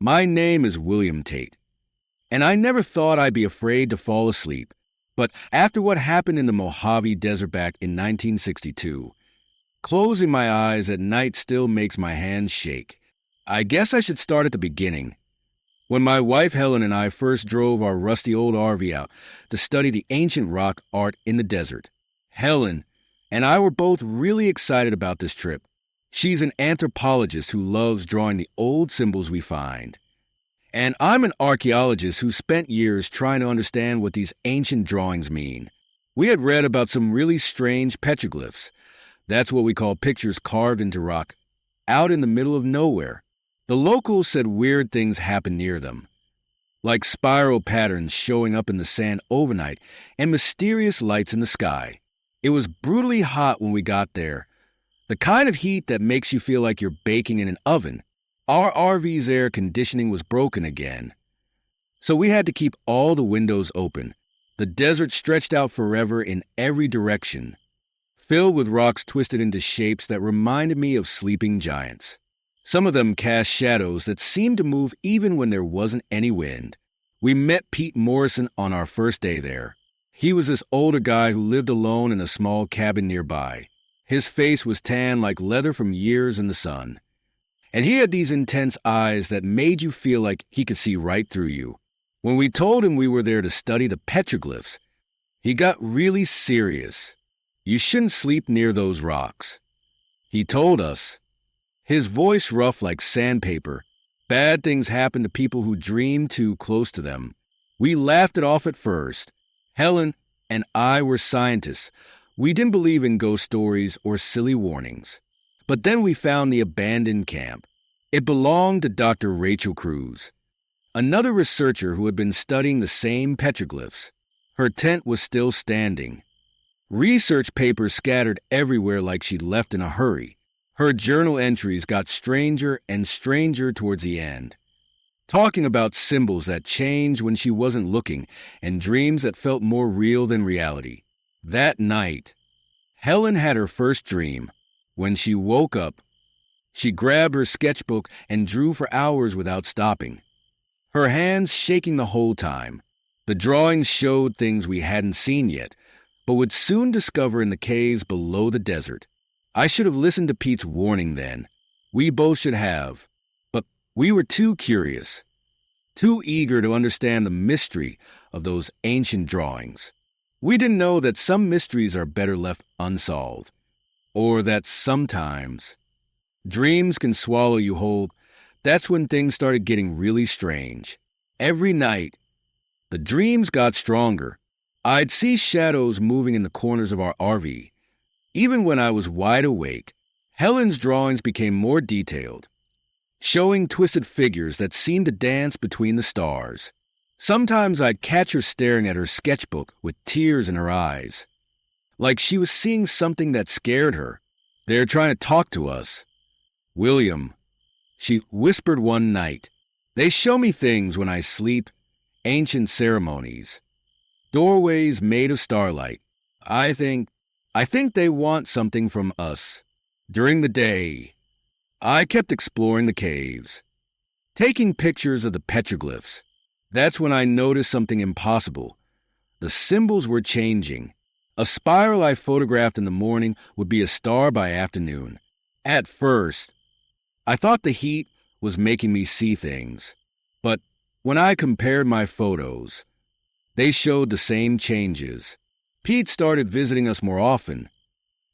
My name is William Tate, and I never thought I'd be afraid to fall asleep. But after what happened in the Mojave Desert back in 1962, closing my eyes at night still makes my hands shake. I guess I should start at the beginning. When my wife Helen and I first drove our rusty old RV out to study the ancient rock art in the desert, Helen and I were both really excited about this trip. She's an anthropologist who loves drawing the old symbols we find. And I'm an archaeologist who spent years trying to understand what these ancient drawings mean. We had read about some really strange petroglyphs. That's what we call pictures carved into rock, out in the middle of nowhere. The locals said weird things happened near them, like spiral patterns showing up in the sand overnight and mysterious lights in the sky. It was brutally hot when we got there, the kind of heat that makes you feel like you're baking in an oven. Our RV's air conditioning was broken again, so we had to keep all the windows open. The desert stretched out forever in every direction, filled with rocks twisted into shapes that reminded me of sleeping giants. Some of them cast shadows that seemed to move even when there wasn't any wind. We met Pete Morrison on our first day there. He was this older guy who lived alone in a small cabin nearby. His face was tan like leather from years in the sun, and he had these intense eyes that made you feel like he could see right through you. When we told him we were there to study the petroglyphs, he got really serious. You shouldn't sleep near those rocks, he told us, his voice rough like sandpaper. Bad things happen to people who dream too close to them. We laughed it off at first. Helen and I were scientists. We didn't believe in ghost stories or silly warnings. But then we found the abandoned camp. It belonged to Dr. Rachel Cruz, another researcher who had been studying the same petroglyphs. Her tent was still standing, research papers scattered everywhere like she'd left in a hurry. Her journal entries got stranger and stranger towards the end, talking about symbols that changed when she wasn't looking and dreams that felt more real than reality. That night, Helen had her first dream. When she woke up, she grabbed her sketchbook and drew for hours without stopping, her hands shaking the whole time. The drawings showed things we hadn't seen yet, but would soon discover in the caves below the desert. I should have listened to Pete's warning then. We both should have. But we were too curious, too eager to understand the mystery of those ancient drawings. We didn't know that some mysteries are better left unsolved, or that sometimes dreams can swallow you whole. That's when things started getting really strange. Every night, the dreams got stronger. I'd see shadows moving in the corners of our RV. Even when I was wide awake, Helen's drawings became more detailed, showing twisted figures that seemed to dance between the stars. Sometimes I'd catch her staring at her sketchbook with tears in her eyes, like she was seeing something that scared her. They're trying to talk to us. William, she whispered one night, they show me things when I sleep, ancient ceremonies, doorways made of starlight. I think they want something from us. During the day, I kept exploring the caves, taking pictures of the petroglyphs. That's when I noticed something impossible. The symbols were changing. A spiral I photographed in the morning would be a star by afternoon. At first, I thought the heat was making me see things. But when I compared my photos, they showed the same changes. Pete started visiting us more often,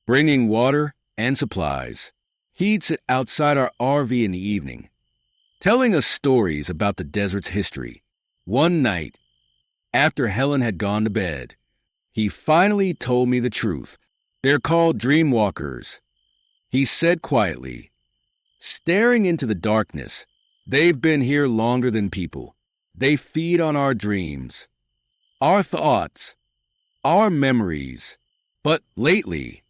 bringing water and supplies. He'd sit outside our RV in the evening, telling us stories about the desert's history. One night, after Helen had gone to bed, he finally told me the truth. They're called dreamwalkers, he said quietly, staring into the darkness. They've been here longer than people. They feed on our dreams, our thoughts, our memories. But lately,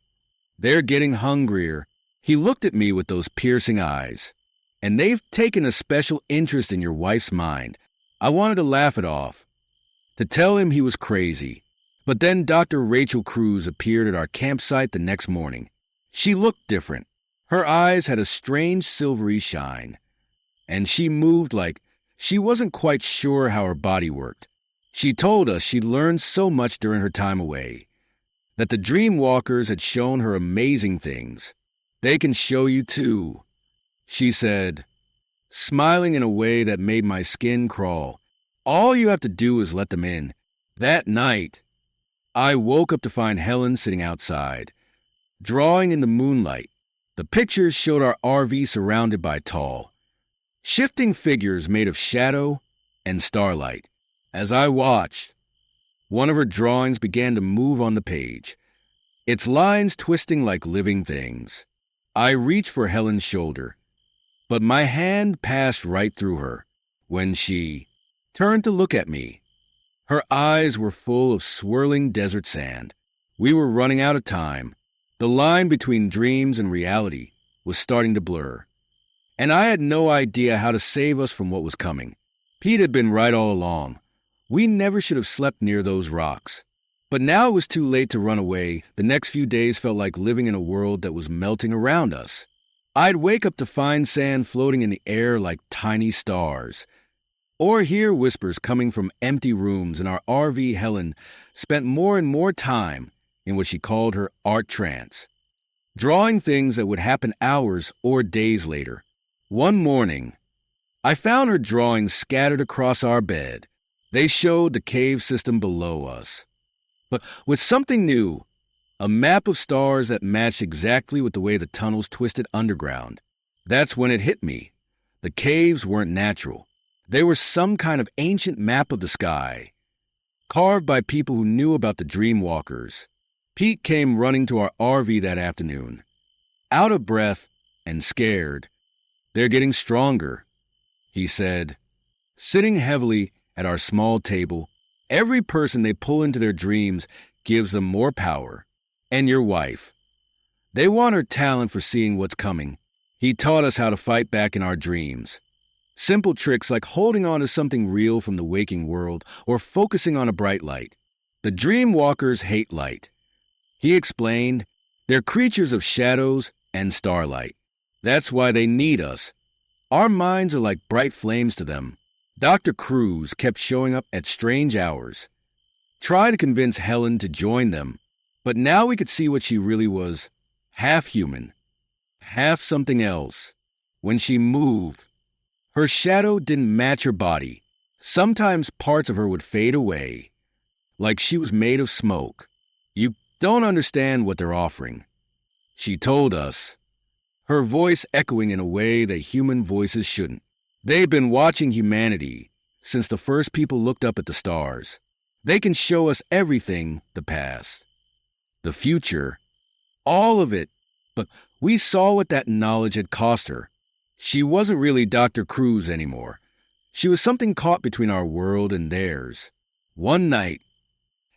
they're getting hungrier. He looked at me with those piercing eyes. And they've taken a special interest in your wife's mind. I wanted to laugh it off, to tell him he was crazy. But then Dr. Rachel Cruz appeared at our campsite the next morning. She looked different. Her eyes had a strange silvery shine, and she moved like She wasn't quite sure how her body worked. She told us she'd learned so much during her time away, that the dream walkers had shown her amazing things. They can show you too, she said, smiling in a way that made my skin crawl. All you have to do is let them in. That night, I woke up to find Helen sitting outside, drawing in the moonlight. The pictures showed our RV surrounded by tall, shifting figures made of shadow and starlight. As I watched, one of her drawings began to move on the page, its lines twisting like living things. I reached for Helen's shoulder, but my hand passed right through her. When she turned to look at me, her eyes were full of swirling desert sand. We were running out of time. The line between dreams and reality was starting to blur, and I had no idea how to save us from what was coming. Pete had been right all along. We never should have slept near those rocks. But now it was too late to run away. The next few days felt like living in a world that was melting around us. I'd wake up to find sand floating in the air like tiny stars, or hear whispers coming from empty rooms in our RV. Helen spent more and more time in what she called her art trance, drawing things that would happen hours or days later. One morning, I found her drawings scattered across our bed. They showed the cave system below us, but with something new, a map of stars that matched exactly with the way the tunnels twisted underground. That's when it hit me. The caves weren't natural. They were some kind of ancient map of the sky, carved by people who knew about the dream walkers. Pete came running to our RV that afternoon, out of breath and scared. "They're getting stronger," he said, sitting heavily at our small table. "Every person they pull into their dreams gives them more power. And your wife. They want her talent for seeing what's coming." He taught us how to fight back in our dreams. Simple tricks like holding on to something real from the waking world or focusing on a bright light. The dream walkers hate light, he explained. They're creatures of shadows and starlight. That's why they need us. Our minds are like bright flames to them. Dr. Cruz kept showing up at strange hours, tried to convince Helen to join them, but now we could see what she really was, half human, half something else. When she moved, her shadow didn't match her body. Sometimes parts of her would fade away, like she was made of smoke. "You don't understand what they're offering," she told us, her voice echoing in a way that human voices shouldn't. "They've been watching humanity since the first people looked up at the stars. They can show us everything, the past, the future, all of it, but we saw what that knowledge had cost her. She wasn't really Dr. Cruz anymore. She was something caught between our world and theirs." One night,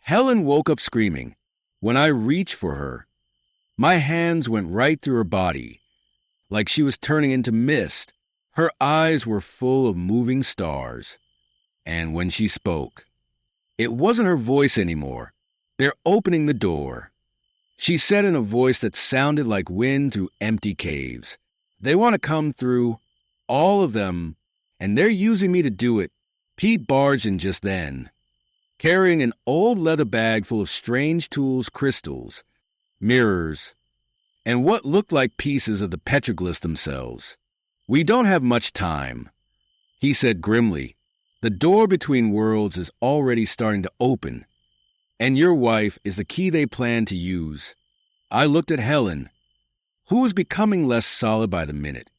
Helen woke up screaming. When I reached for her, my hands went right through her body, like she was turning into mist. Her eyes were full of moving stars. And when she spoke, it wasn't her voice anymore. "They're opening the door," she said in a voice that sounded like wind through empty caves. "They want to come through, all of them, and they're using me to do it." Pete barged in just then, carrying an old leather bag full of strange tools, crystals, mirrors, and what looked like pieces of the petroglyphs themselves. "We don't have much time," he said grimly. "The door between worlds is already starting to open, and your wife is the key they plan to use." I looked at Helen, who was becoming less solid by the minute,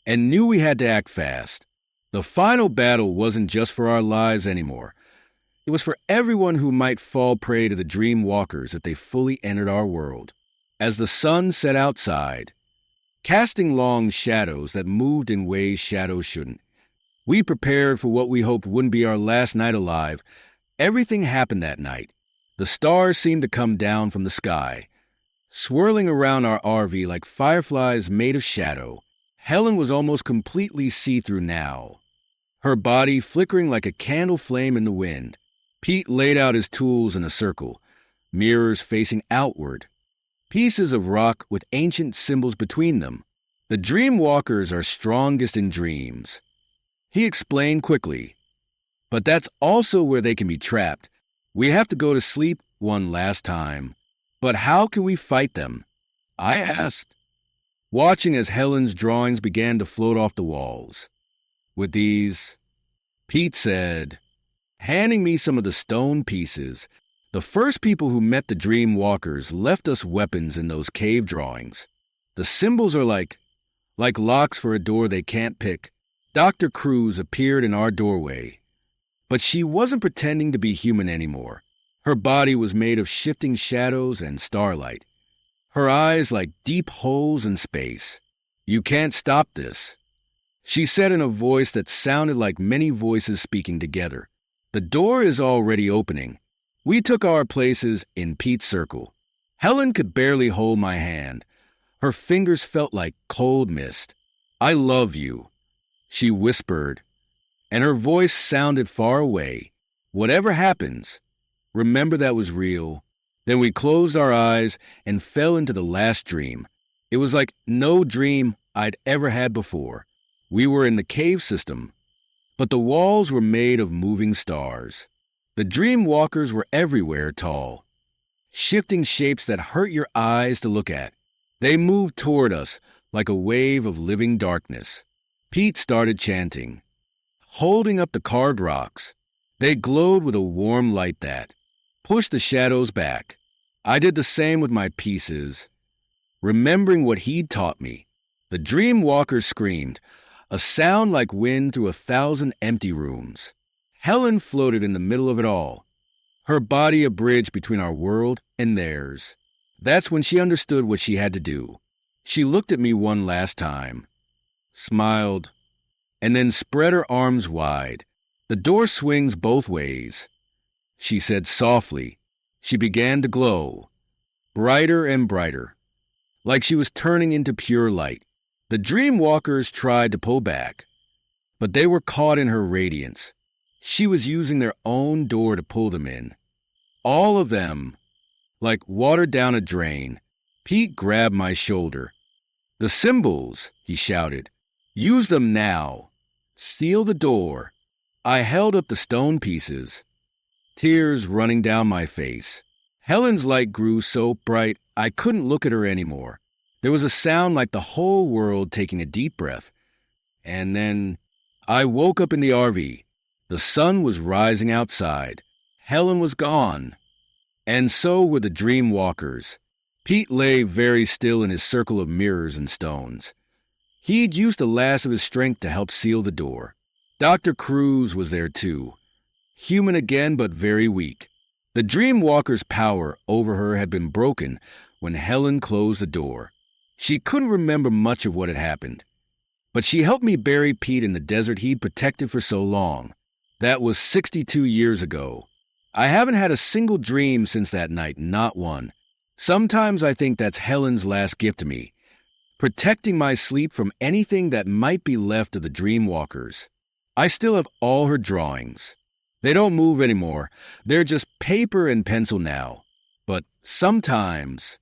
and knew we had to act fast. The final battle wasn't just for our lives anymore. It was for everyone who might fall prey to the dream walkers if they fully entered our world. As the sun set outside, casting long shadows that moved in ways shadows shouldn't, we prepared for what we hoped wouldn't be our last night alive. Everything happened that night. The stars seemed to come down from the sky, swirling around our RV like fireflies made of shadow. Helen was almost completely see-through now, her body flickering like a candle flame in the wind. Pete laid out his tools in a circle, mirrors facing outward, pieces of rock with ancient symbols between them. The dream walkers are strongest in dreams. He explained quickly. But that's also where they can be trapped. We have to go to sleep one last time. But how can we fight them? I asked, watching as Helen's drawings began to float off the walls. With these, Pete said, handing me some of the stone pieces. The first people who met the Dream Walkers left us weapons in those cave drawings. The symbols are like locks for a door they can't pick. Dr. Cruz appeared in our doorway. But she wasn't pretending to be human anymore. Her body was made of shifting shadows and starlight. Her eyes like deep holes in space. You can't stop this, she said in a voice that sounded like many voices speaking together. The door is already opening. We took our places in Pete's circle. Helen could barely hold my hand. Her fingers felt like cold mist. I love you, she whispered, and her voice sounded far away. Whatever happens, remember that was real. Then we closed our eyes and fell into the last dream. It was like no dream I'd ever had before. We were in the cave system, but the walls were made of moving stars. The Dream Walkers were everywhere tall, shifting shapes that hurt your eyes to look at. They moved toward us like a wave of living darkness. Pete started chanting, holding up the carved rocks. They glowed with a warm light that pushed the shadows back. I did the same with my pieces, remembering what he'd taught me. The Dream Walker screamed, a sound like wind through 1,000 empty rooms. Helen floated in the middle of it all, her body a bridge between our world and theirs. That's when she understood what she had to do. She looked at me one last time, smiled, and then spread her arms wide. The door swings both ways, she said softly. She began to glow, brighter and brighter, like she was turning into pure light. The Dream Walkers tried to pull back, but they were caught in her radiance. She was using their own door to pull them in. All of them, like water down a drain. Pete grabbed my shoulder. The symbols, he shouted. Use them now. Seal the door. I held up the stone pieces, tears running down my face. Helen's light grew so bright I couldn't look at her anymore. There was a sound like the whole world taking a deep breath. And then I woke up in the RV. The sun was rising outside. Helen was gone. And so were the Dream Walkers. Pete lay very still in his circle of mirrors and stones. He'd used the last of his strength to help seal the door. Dr. Cruz was there too. Human again, but very weak. The Dream Walker's power over her had been broken when Helen closed the door. She couldn't remember much of what had happened, but she helped me bury Pete in the desert he'd protected for so long. That was 62 years ago. I haven't had a single dream since that night, not one. Sometimes I think that's Helen's last gift to me, protecting my sleep from anything that might be left of the Dream Walkers. I still have all her drawings. They don't move anymore. They're just paper and pencil now. But sometimes,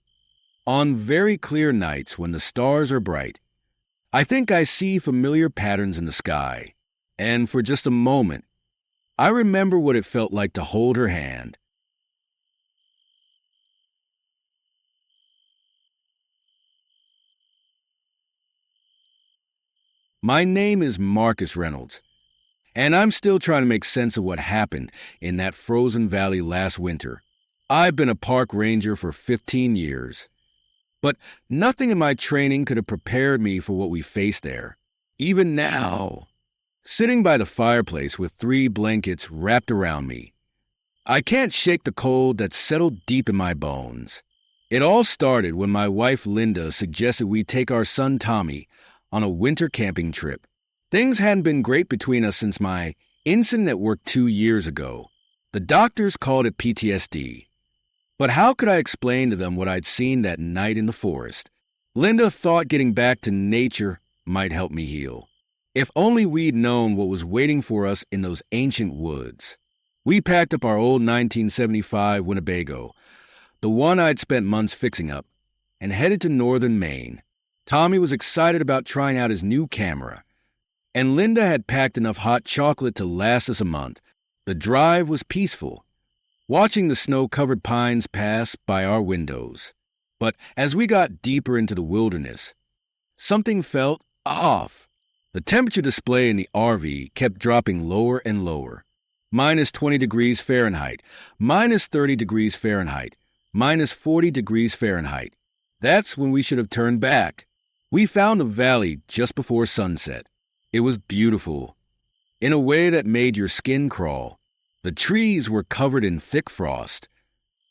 on very clear nights when the stars are bright, I think I see familiar patterns in the sky. And for just a moment, I remember what it felt like to hold her hand. My name is Marcus Reynolds, and I'm still trying to make sense of what happened in that frozen valley last winter. I've been a park ranger for 15 years, but nothing in my training could have prepared me for what we faced there. Even now, sitting by the fireplace with 3 blankets wrapped around me, I can't shake the cold that's settled deep in my bones. It all started when my wife Linda suggested we take our son Tommy on a winter camping trip. Things hadn't been great between us since my incident at work 2 years ago. The doctors called it PTSD. But how could I explain to them what I'd seen that night in the forest? Linda thought getting back to nature might help me heal. If only we'd known what was waiting for us in those ancient woods. We packed up our old 1975 Winnebago, the one I'd spent months fixing up, and headed to northern Maine. Tommy was excited about trying out his new camera, And Linda had packed enough hot chocolate to last us a month. The drive was peaceful, watching the snow-covered pines pass by our windows. But as we got deeper into the wilderness, something felt off. The temperature display in the RV kept dropping lower and lower. Minus 20 degrees Fahrenheit, minus 30 degrees Fahrenheit, minus 40 degrees Fahrenheit. That's when we should have turned back. We found a valley just before sunset. It was beautiful, in a way that made your skin crawl. The trees were covered in thick frost,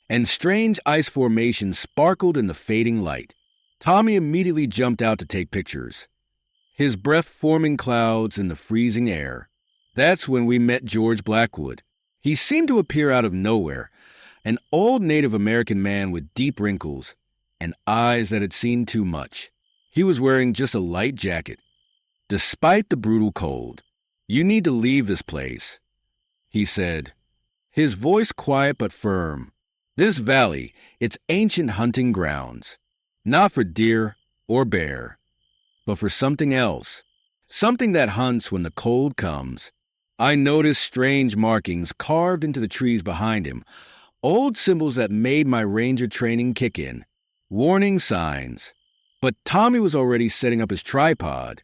and strange ice formations sparkled in the fading light. Tommy immediately jumped out to take pictures, his breath forming clouds in the freezing air. That's when we met George Blackwood. He seemed to appear out of nowhere, an old Native American man with deep wrinkles and eyes that had seen too much. He was wearing just a light jacket. Despite the brutal cold, "You need to leave this place," he said, his voice quiet but firm. "This valley, it's ancient hunting grounds, not for deer or bear, but for something else, something that hunts when the cold comes." I noticed strange markings carved into the trees behind him, old symbols that made my ranger training kick in, warning signs. But Tommy was already setting up his tripod,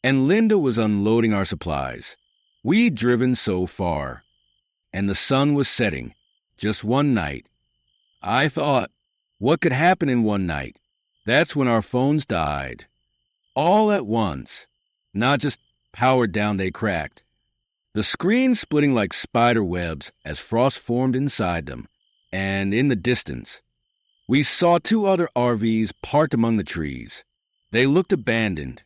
and Linda was unloading our supplies. We'd driven so far, and the sun was setting. Just one night. I thought, what could happen in one night? That's when our phones died. All at once. Not just powered down, they cracked. The screen splitting like spider webs as frost formed inside them. And in the distance, we saw two other RVs parked among the trees. They looked abandoned,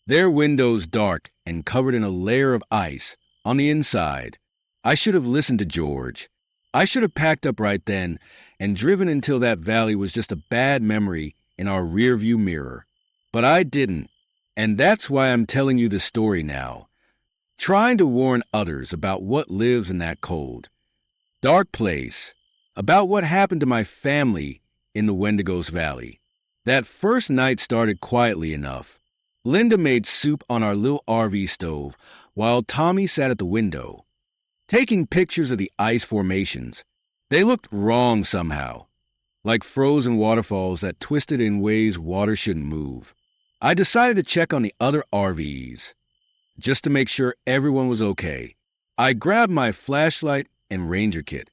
their windows dark and covered in a layer of ice on the inside. I should have listened to George. I should have packed up right then and driven until that valley was just a bad memory in our rearview mirror. But I didn't, and that's why I'm telling you this story now, trying to warn others about what lives in that cold, dark place, about what happened to my family in the Wendigos Valley. That first night started quietly enough. Linda made soup on our little RV stove while Tommy sat at the window, taking pictures of the ice formations. They looked wrong somehow, like frozen waterfalls that twisted in ways water shouldn't move. I decided to check on the other RVs, just to make sure everyone was okay. I grabbed my flashlight and ranger kit,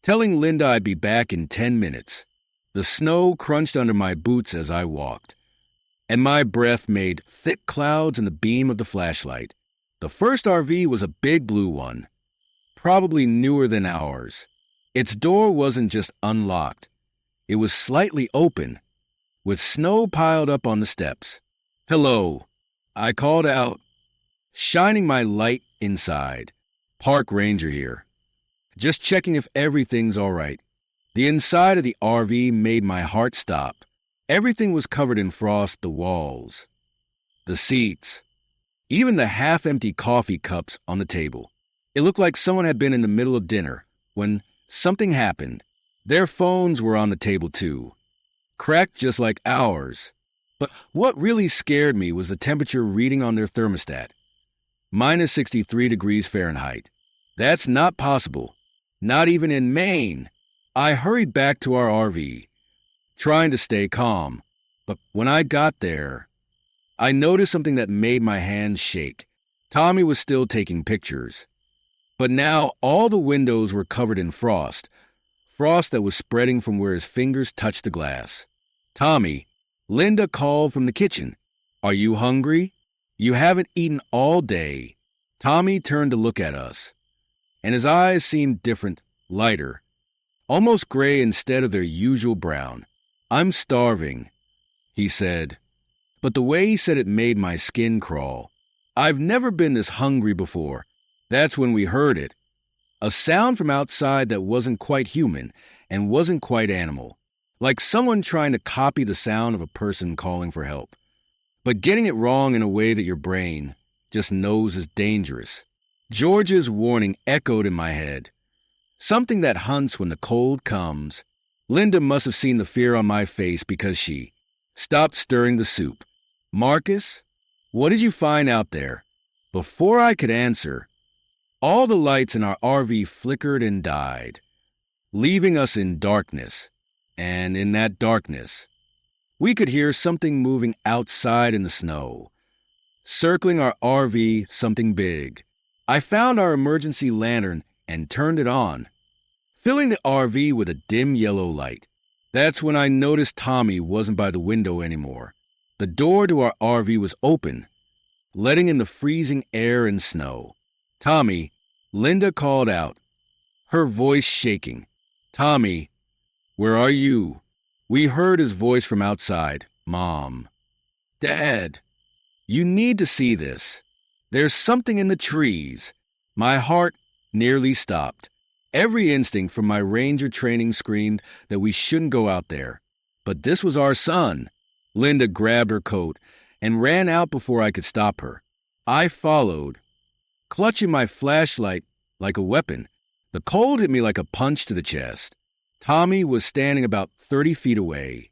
telling Linda I'd be back in 10 minutes. The snow crunched under my boots as I walked, and my breath made thick clouds in the beam of the flashlight. The first RV was a big blue one, probably newer than ours. Its door wasn't just unlocked. It was slightly open, with snow piled up on the steps. "Hello," I called out, shining my light inside. "Park ranger here. Just checking if everything's all right." The inside of the RV made my heart stop. Everything was covered in frost, the walls, the seats, even the half-empty coffee cups on the table. It looked like someone had been in the middle of dinner when something happened. Their phones were on the table too, cracked just like ours. But what really scared me was the temperature reading on their thermostat. Minus 63 degrees Fahrenheit. That's not possible. Not even in Maine. I hurried back to our RV, trying to stay calm. But when I got there, I noticed something that made my hands shake. Tommy was still taking pictures, but now all the windows were covered in frost that was spreading from where his fingers touched the glass. "Tommy," Linda called from the kitchen. "Are you hungry? You haven't eaten all day." Tommy turned to look at us, and his eyes seemed different, lighter, almost gray instead of their usual brown. "I'm starving," he said, but the way he said it made my skin crawl. I've never been this hungry before. That's when we heard it. A sound from outside that wasn't quite human and wasn't quite animal, like someone trying to copy the sound of a person calling for help, but getting it wrong in a way that your brain just knows is dangerous. George's warning echoed in my head. Something that hunts when the cold comes. Linda must have seen the fear on my face because she stopped stirring the soup. "Marcus, what did you find out there?" Before I could answer, all the lights in our RV flickered and died, leaving us in darkness. And in that darkness, we could hear something moving outside in the snow. Circling our RV, something big. I found our emergency lantern and turned it on, filling the RV with a dim yellow light. That's when I noticed Tommy wasn't by the window anymore. The door to our RV was open, letting in the freezing air and snow. "Tommy," Linda called out, her voice shaking. "Tommy, where are you?" We heard his voice from outside. "Mom." "Dad, you need to see this. There's something in the trees." My heart nearly stopped. Every instinct from my ranger training screamed that we shouldn't go out there. But this was our son. Linda grabbed her coat and ran out before I could stop her. I followed, clutching my flashlight like a weapon. The cold hit me like a punch to the chest. Tommy was standing about 30 feet away,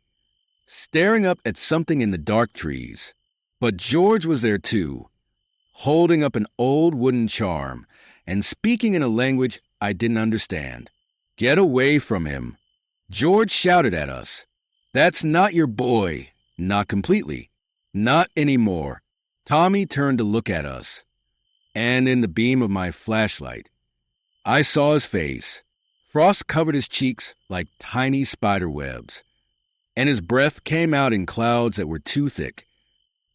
staring up at something in the dark trees. But George was there too, holding up an old wooden charm and speaking in a language I didn't understand. "Get away from him," George shouted at us. "That's not your boy." Not completely. Not anymore. Tommy turned to look at us, and in the beam of my flashlight, I saw his face. Frost covered his cheeks like tiny spider webs, and his breath came out in clouds that were too thick,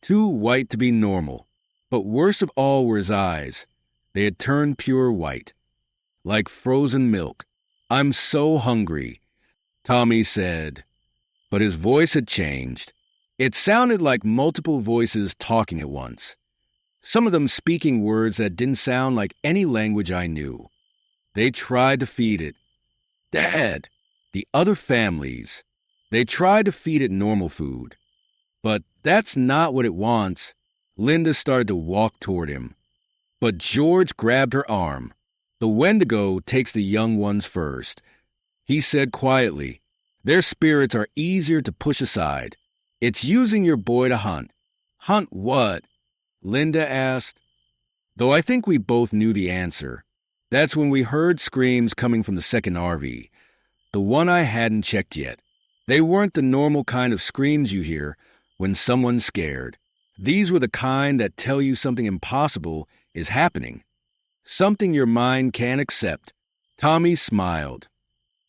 too white to be normal. But worst of all were his eyes. They had turned pure white, like frozen milk. "I'm so hungry," Tommy said, but his voice had changed. It sounded like multiple voices talking at once, some of them speaking words that didn't sound like any language I knew. They tried to feed it. Dad, the other families, they tried to feed it normal food. But that's not what it wants. Linda started to walk toward him, but George grabbed her arm. "The Wendigo takes the young ones first," he said quietly. "Their spirits are easier to push aside. It's using your boy to hunt." "Hunt what?" Linda asked. Though I think we both knew the answer. That's when we heard screams coming from the second RV, the one I hadn't checked yet. They weren't the normal kind of screams you hear when someone's scared. These were the kind that tell you something impossible is happening, something your mind can't accept. Tommy smiled,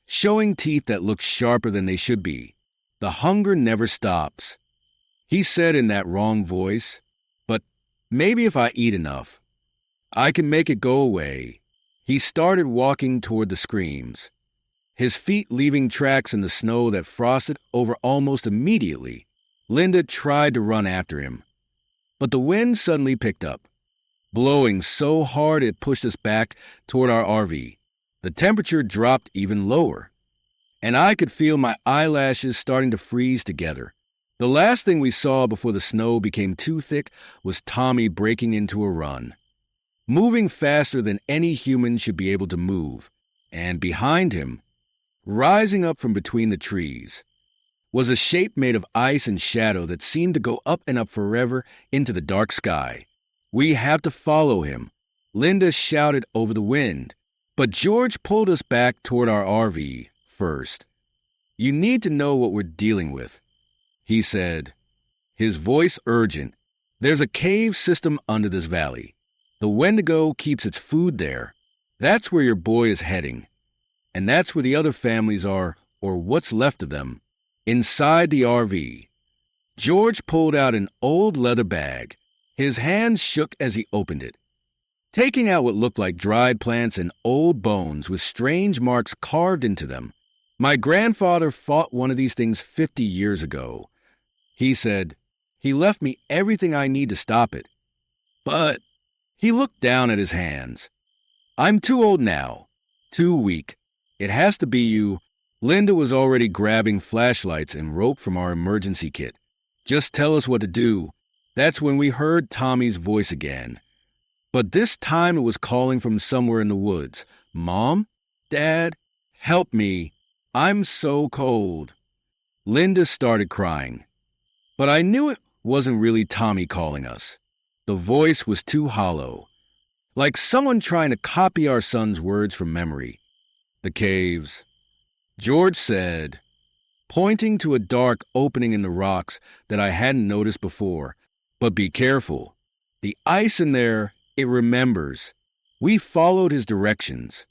showing teeth that looked sharper than they should be. "The hunger never stops," he said in that wrong voice. "But maybe if I eat enough, I can make it go away." He started walking toward the screams, his feet leaving tracks in the snow that frosted over almost immediately. Linda tried to run after him, but the wind suddenly picked up, blowing so hard it pushed us back toward our RV. The temperature dropped even lower, and I could feel my eyelashes starting to freeze together. The last thing we saw before the snow became too thick was Tommy breaking into a run, moving faster than any human should be able to move. And behind him, rising up from between the trees, was a shape made of ice and shadow that seemed to go up and up forever into the dark sky. "We have to follow him," Linda shouted over the wind. But George pulled us back toward our RV first. "You need to know what we're dealing with," he said, his voice urgent. "There's a cave system under this valley. The Wendigo keeps its food there. That's where your boy is heading. And that's where the other families are, or what's left of them, inside the RV." George pulled out an old leather bag. His hands shook as he opened it, taking out what looked like dried plants and old bones with strange marks carved into them. "My grandfather fought one of these things 50 years ago," he said. "He left me everything I need to stop it. But," he looked down at his hands, "I'm too old now, too weak. It has to be you." Linda was already grabbing flashlights and rope from our emergency kit. "Just tell us what to do." That's when we heard Tommy's voice again. But this time it was calling from somewhere in the woods. "Mom? Dad? Help me. I'm so cold." Linda started crying. But I knew it wasn't really Tommy calling us. The voice was too hollow, like someone trying to copy our son's words from memory. The caves, George said, pointing to a dark opening in the rocks that I hadn't noticed before. But be careful. The ice in there, it remembers. We followed his directions.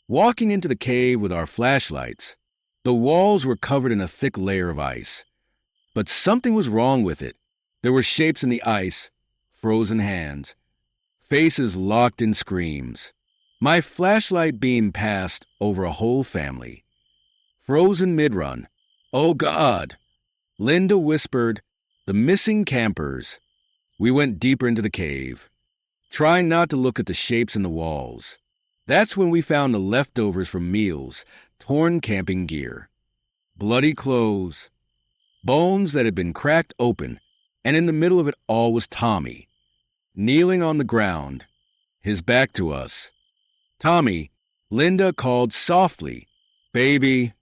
Walking into the cave with our flashlights, the walls were covered in a thick layer of ice. But something was wrong with it. There were shapes in the ice, frozen hands, faces locked in screams. My flashlight beam passed over a whole family. Frozen mid-run. Oh God! Linda whispered, the missing campers. We went deeper into the cave, trying not to look at the shapes in the walls. That's when we found the leftovers from meals, torn camping gear, bloody clothes, bones that had been cracked open, and in the middle of it all was Tommy, kneeling on the ground, his back to us. Tommy, Linda called softly, "Baby,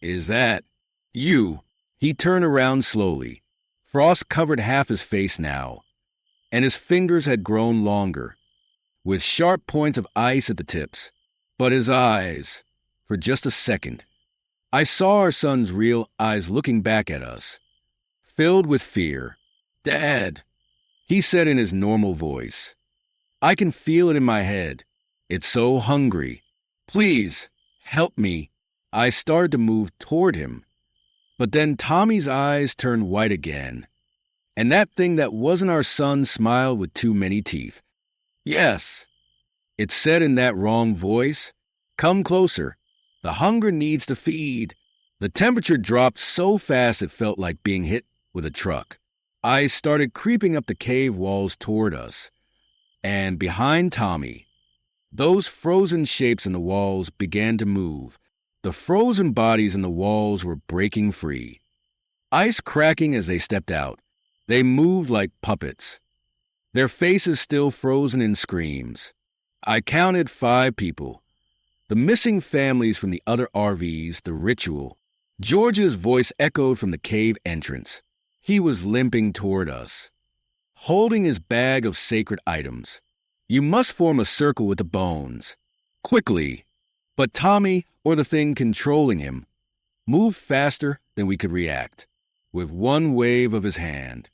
is that you?" He turned around slowly. Frost covered half his face now, and his fingers had grown longer, with sharp points of ice at the tips. But his eyes, for just a second, I saw our son's real eyes looking back at us, filled with fear. "Dad," he said in his normal voice. "I can feel it in my head. It's so hungry. Please, help me." I started to move toward him, but then Tommy's eyes turned white again, and that thing that wasn't our son smiled with too many teeth. "Yes," it said in that wrong voice. "Come closer. The hunger needs to feed." The temperature dropped so fast it felt like being hit with a truck. I started creeping up the cave walls toward us, and behind Tommy, those frozen shapes in the walls began to move. The frozen bodies in the walls were breaking free, ice cracking as they stepped out. They moved like puppets, their faces still frozen in screams. I counted 5 people. The missing families from the other RVs, the ritual. George's voice echoed from the cave entrance. He was limping toward us, holding his bag of sacred items. "You must form a circle with the bones. Quickly." But Tommy, or the thing controlling him, moved faster than we could react. With one wave of his hand,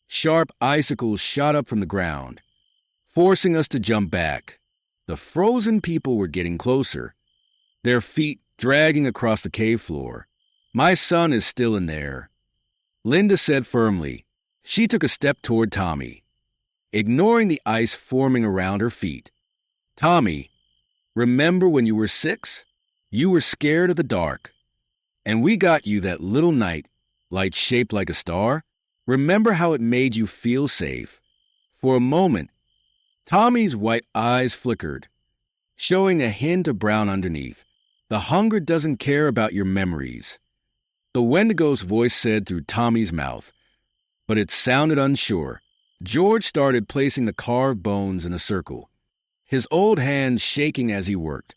sharp icicles shot up from the ground, forcing us to jump back. The frozen people were getting closer, their feet dragging across the cave floor. "My son is still in there," Linda said firmly. She took a step toward Tommy, ignoring the ice forming around her feet. "Tommy, remember when you were 6? You were scared of the dark, and we got you that little night light shaped like a star. Remember how it made you feel safe?" For a moment, Tommy's white eyes flickered, showing a hint of brown underneath. "The hunger doesn't care about your memories," the Wendigo's voice said through Tommy's mouth, but it sounded unsure. George started placing the carved bones in a circle, his old hands shaking as he worked.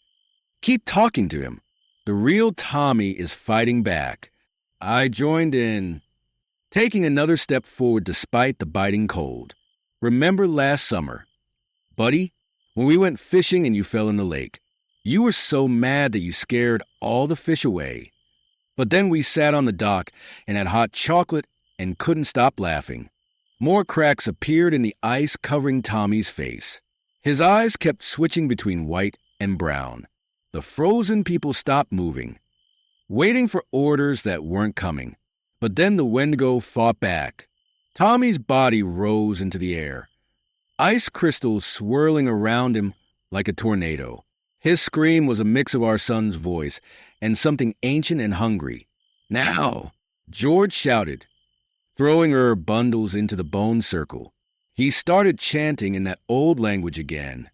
"Keep talking to him. The real Tommy is fighting back." I joined in, taking another step forward despite the biting cold. "Remember last summer, buddy, when we went fishing and you fell in the lake? You were so mad that you scared all the fish away. But then we sat on the dock and had hot chocolate and couldn't stop laughing." More cracks appeared in the ice covering Tommy's face. His eyes kept switching between white and brown. The frozen people stopped moving, waiting for orders that weren't coming. But then the Wendigo fought back. Tommy's body rose into the air, ice crystals swirling around him like a tornado. His scream was a mix of our son's voice and something ancient and hungry. "Now!" George shouted, throwing herb bundles into the bone circle. He started chanting in that old language again,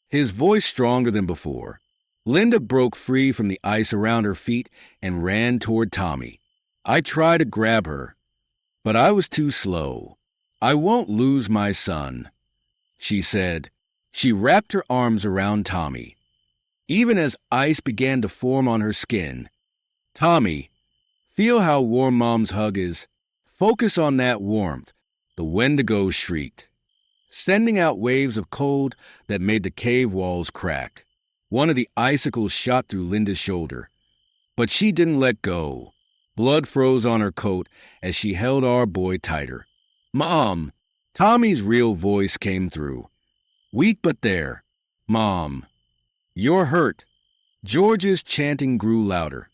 his voice stronger than before. Linda broke free from the ice around her feet and ran toward Tommy. I tried to grab her, but I was too slow. "I won't lose my son," she said. She wrapped her arms around Tommy, even as ice began to form on her skin. "Tommy, feel how warm Mom's hug is. Focus on that warmth," the Wendigo shrieked. sending out waves of cold that made the cave walls crack. One of the icicles shot through Linda's shoulder, but she didn't let go. Blood froze on her coat as she held our boy tighter. "Mom!" Tommy's real voice came through. Weak but there. "Mom, you're hurt." George's chanting grew louder,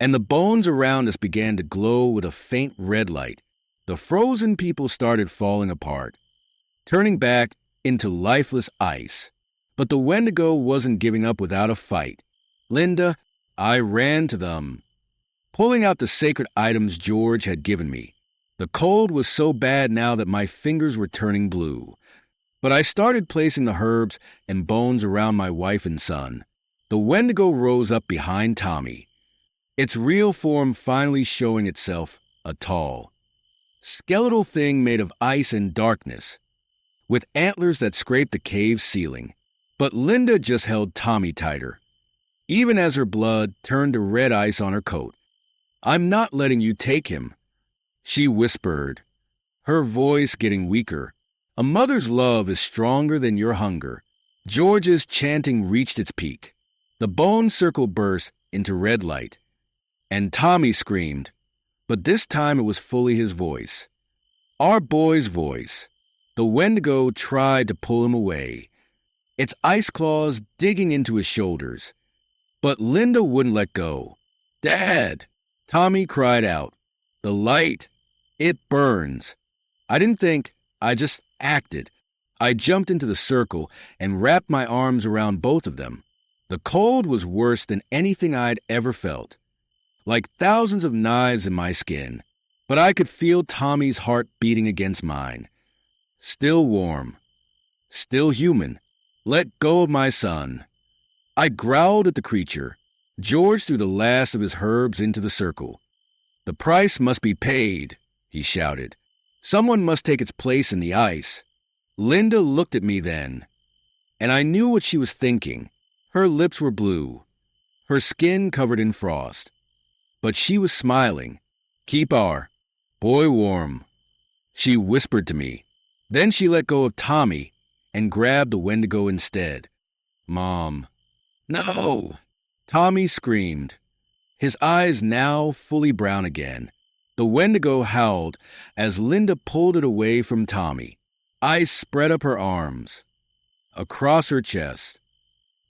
and the bones around us began to glow with a faint red light. The frozen people started falling apart, turning back into lifeless ice. But the Wendigo wasn't giving up without a fight. "Linda," I ran to them, pulling out the sacred items George had given me. The cold was so bad now that my fingers were turning blue. But I started placing the herbs and bones around my wife and son. The Wendigo rose up behind Tommy, its real form finally showing itself, a tall, skeletal thing made of ice and darkness, with antlers that scraped the cave ceiling. But Linda just held Tommy tighter, even as her blood turned to red ice on her coat. "I'm not letting you take him," she whispered, her voice getting weaker. "A mother's love is stronger than your hunger." George's chanting reached its peak. The bone circle burst into red light, and Tommy screamed, but this time it was fully his voice. Our boy's voice. The Wendigo tried to pull him away, its ice claws digging into his shoulders. But Linda wouldn't let go. "Dad!" Tommy cried out. "The light, it burns." I didn't think, I just acted. I jumped into the circle and wrapped my arms around both of them. The cold was worse than anything I'd ever felt, like thousands of knives in my skin. But I could feel Tommy's heart beating against mine. Still warm, still human. "Let go of my son." I growled at the creature. George threw the last of his herbs into the circle. "The price must be paid," he shouted. "Someone must take its place in the ice." Linda looked at me then, and I knew what she was thinking. Her lips were blue, her skin covered in frost. But she was smiling. "Keep our boy warm," she whispered to me. Then she let go of Tommy and grabbed the Wendigo instead. "Mom." "No!" Tommy screamed, his eyes now fully brown again. The Wendigo howled as Linda pulled it away from Tommy. Ice spread up her arms, across her chest.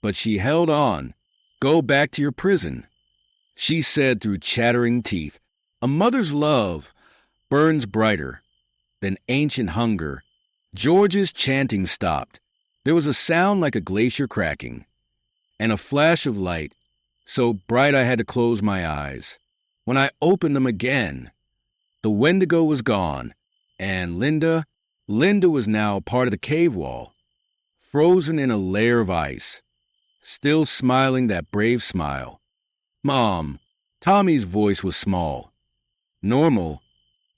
But she held on. "Go back to your prison," she said through chattering teeth. "A mother's love burns brighter than ancient hunger." George's chanting stopped. There was a sound like a glacier cracking, and a flash of light, so bright I had to close my eyes. When I opened them again, the Wendigo was gone, and Linda was now part of the cave wall, frozen in a layer of ice, still smiling that brave smile. "Mom." Tommy's voice was small, normal,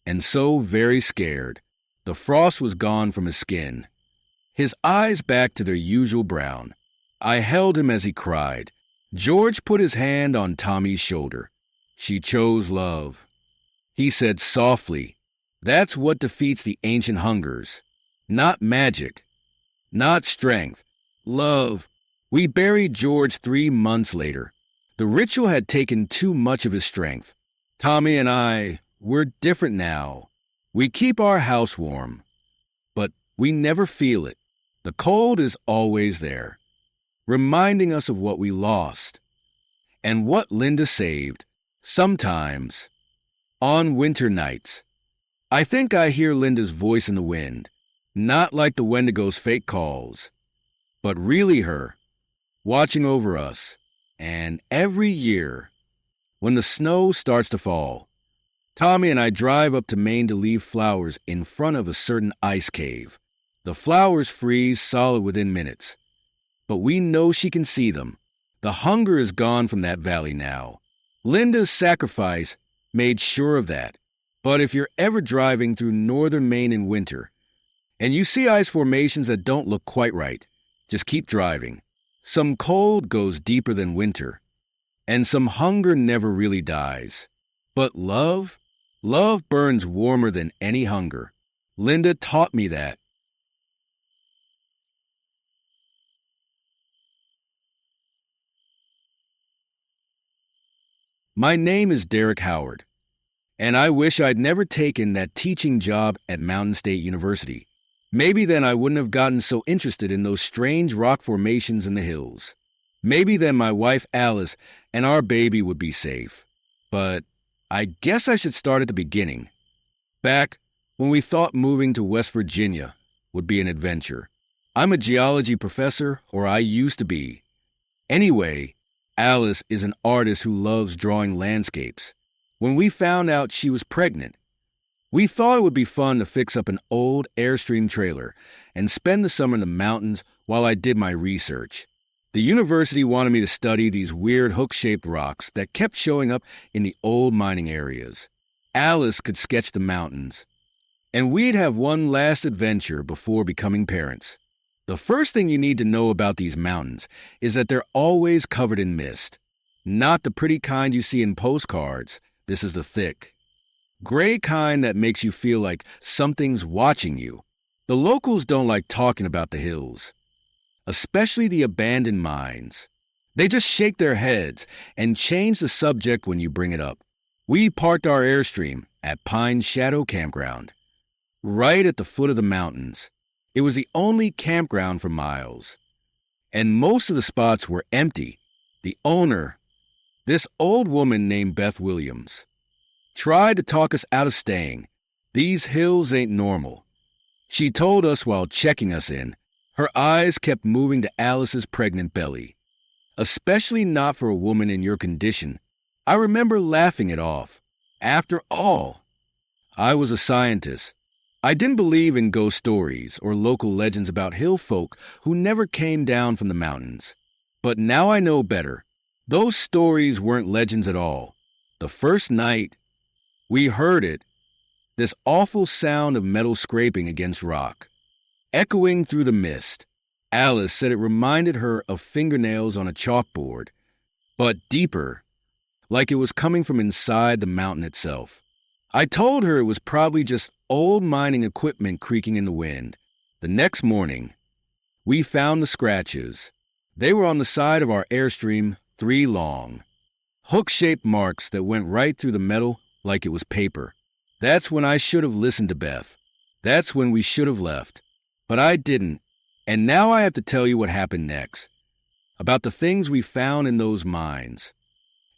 and so very scared. The frost was gone from his skin, his eyes back to their usual brown. I held him as he cried. George put his hand on Tommy's shoulder. "She chose love," he said softly. "That's what defeats the ancient hungers. Not magic, not strength. Love." We buried George 3 months later. The ritual had taken too much of his strength. Tommy and I, we're different now. We keep our house warm, but we never feel it. The cold is always there, reminding us of what we lost and what Linda saved. Sometimes, on winter nights, I think I hear Linda's voice in the wind, not like the Wendigo's fake calls, but really her, watching over us. And every year, when the snow starts to fall, Tommy and I drive up to Maine to leave flowers in front of a certain ice cave. The flowers freeze solid within minutes, but we know she can see them. The hunger is gone from that valley now. Linda's sacrifice made sure of that. But if you're ever driving through northern Maine in winter, and you see ice formations that don't look quite right, just keep driving. Some cold goes deeper than winter, and some hunger never really dies. But love burns warmer than any hunger. Linda taught me that. My name is Derek Howard, and I wish I'd never taken that teaching job at Mountain State University. Maybe then I wouldn't have gotten so interested in those strange rock formations in the hills. Maybe then my wife Alice and our baby would be safe. But I guess I should start at the beginning. Back when we thought moving to West Virginia would be an adventure. I'm a geology professor, or I used to be. Anyway, Alice is an artist who loves drawing landscapes. When we found out she was pregnant, we thought it would be fun to fix up an old Airstream trailer and spend the summer in the mountains while I did my research. The university wanted me to study these weird hook-shaped rocks that kept showing up in the old mining areas. Alice could sketch the mountains, and we'd have one last adventure before becoming parents. The first thing you need to know about these mountains is that they're always covered in mist. Not the pretty kind you see in postcards. This is the thick, gray kind that makes you feel like something's watching you. The locals don't like talking about the hills, especially the abandoned mines. They just shake their heads and change the subject when you bring it up. We parked our Airstream at Pine Shadow Campground, right at the foot of the mountains. It was the only campground for miles, and most of the spots were empty. The owner, this old woman named Beth Williams, tried to talk us out of staying. These hills ain't normal. She told us while checking us in. Her eyes kept moving to Alice's pregnant belly. Especially not for a woman in your condition. I remember laughing it off. After all, I was a scientist. I didn't believe in ghost stories or local legends about hill folk who never came down from the mountains. But now I know better. Those stories weren't legends at all. The first night, we heard it, this awful sound of metal scraping against rock, echoing through the mist. Alice said it reminded her of fingernails on a chalkboard, but deeper, like it was coming from inside the mountain itself. I told her it was probably just old mining equipment creaking in the wind. The next morning, we found the scratches. They were on the side of our Airstream, 3 long, hook-shaped marks that went right through the metal like it was paper. That's when I should have listened to Beth. That's when we should have left. But I didn't, and now I have to tell you what happened next. About the things we found in those mines,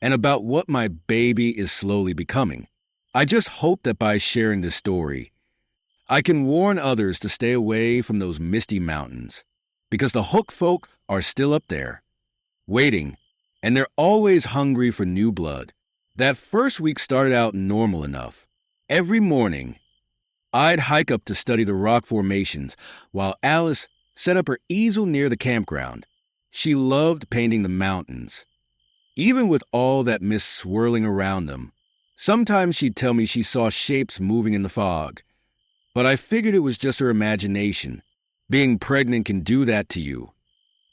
and about what my baby is slowly becoming. I just hope that by sharing this story, I can warn others to stay away from those misty mountains, because the hook folk are still up there, waiting, and they're always hungry for new blood. That first week started out normal enough. Every morning, I'd hike up to study the rock formations while Alice set up her easel near the campground. She loved painting the mountains, even with all that mist swirling around them. Sometimes she'd tell me she saw shapes moving in the fog, but I figured it was just her imagination. Being pregnant can do that to you,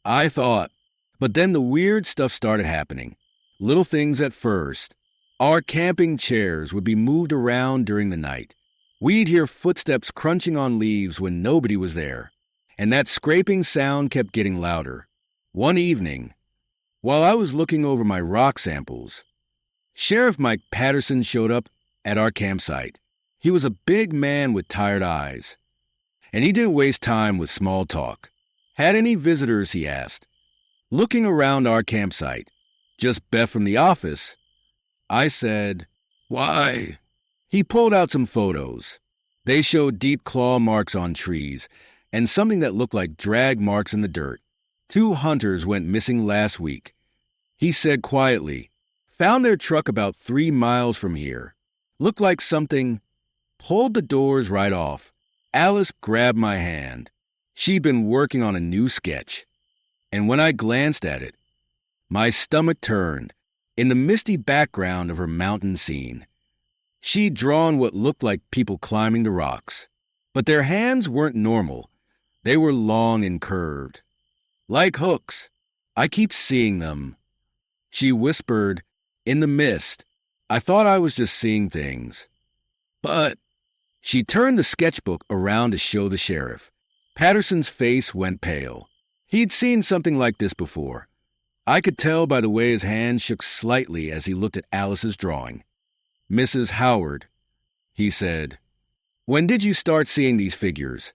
I thought. But then the weird stuff started happening. Little things at first. Our camping chairs would be moved around during the night. We'd hear footsteps crunching on leaves when nobody was there, and that scraping sound kept getting louder. One evening, while I was looking over my rock samples, Sheriff Mike Patterson showed up at our campsite. He was a big man with tired eyes, and he didn't waste time with small talk. Had any visitors, he asked. Looking around our campsite, just Beth from the office, I said, "Why?" He pulled out some photos. They showed deep claw marks on trees and something that looked like drag marks in the dirt. 2 hunters went missing last week. He said quietly, "Found their truck about 3 miles from here. Looked like something." Pulled the doors right off. Alice grabbed my hand. She'd been working on a new sketch. And when I glanced at it, my stomach turned. In the misty background of her mountain scene, she'd drawn what looked like people climbing the rocks. But their hands weren't normal. They were long and curved, like hooks. "I keep seeing them," she whispered. "In the mist. I thought I was just seeing things. But..." She turned the sketchbook around to show the sheriff. Patterson's face went pale. He'd seen something like this before. I could tell by the way his hand shook slightly as he looked at Alice's drawing. "Mrs. Howard," he said, "when did you start seeing these figures?"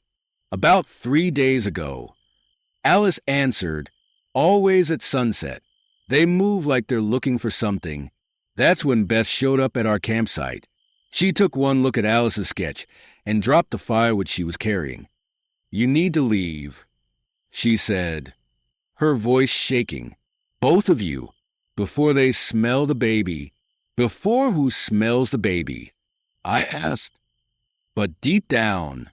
"About 3 days ago." Alice answered, "Always at sunset. They move like they're looking for something. That's when Beth showed up at our campsite. She took one look at Alice's sketch and dropped the firewood she was carrying. "You need to leave," she said, her voice shaking. "Both of you, before they smell the baby." "Before who smells the baby?" I asked. But deep down,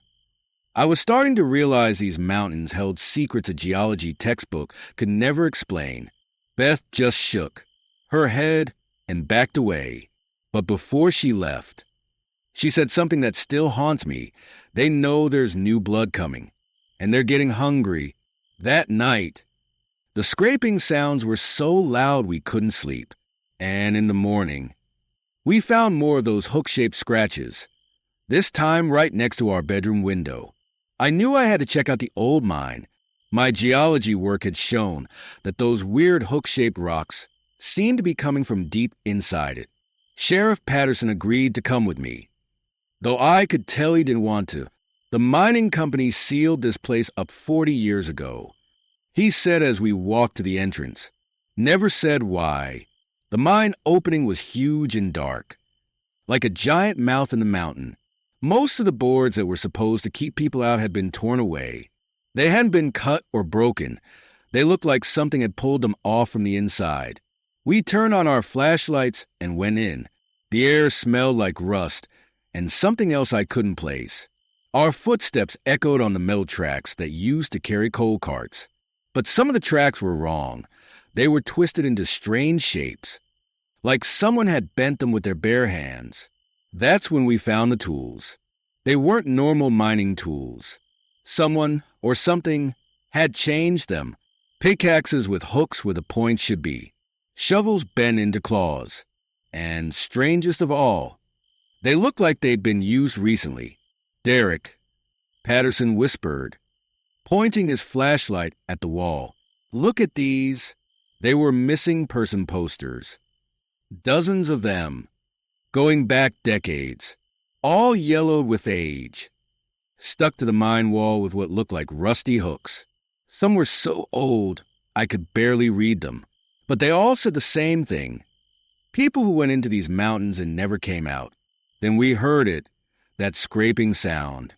I was starting to realize these mountains held secrets a geology textbook could never explain. Beth just shook her head and backed away. But before she left, she said something that still haunts me. "They know there's new blood coming, and they're getting hungry." That night, the scraping sounds were so loud we couldn't sleep. And in the morning, we found more of those hook-shaped scratches, this time right next to our bedroom window. I knew I had to check out the old mine. My geology work had shown that those weird hook-shaped rocks seemed to be coming from deep inside it. Sheriff Patterson agreed to come with me, though I could tell he didn't want to. The mining company sealed this place up 40 years ago, he said as we walked to the entrance. Never said why. The mine opening was huge and dark, like a giant mouth in the mountain. Most of the boards that were supposed to keep people out had been torn away. They hadn't been cut or broken. They looked like something had pulled them off from the inside. We turned on our flashlights and went in. The air smelled like rust and something else I couldn't place. Our footsteps echoed on the metal tracks that used to carry coal carts. But some of the tracks were wrong. They were twisted into strange shapes, like someone had bent them with their bare hands. That's when we found the tools. They weren't normal mining tools. Someone or something had changed them. Pickaxes with hooks where the points should be. Shovels bent into claws. And strangest of all, they looked like they'd been used recently. "Derek," Patterson whispered, pointing his flashlight at the wall. "Look at these." They were missing person posters. Dozens of them, going back decades, all yellowed with age, stuck to the mine wall with what looked like rusty hooks. Some were so old I could barely read them, but they all said the same thing. People who went into these mountains and never came out. Then we heard it, that scraping sound.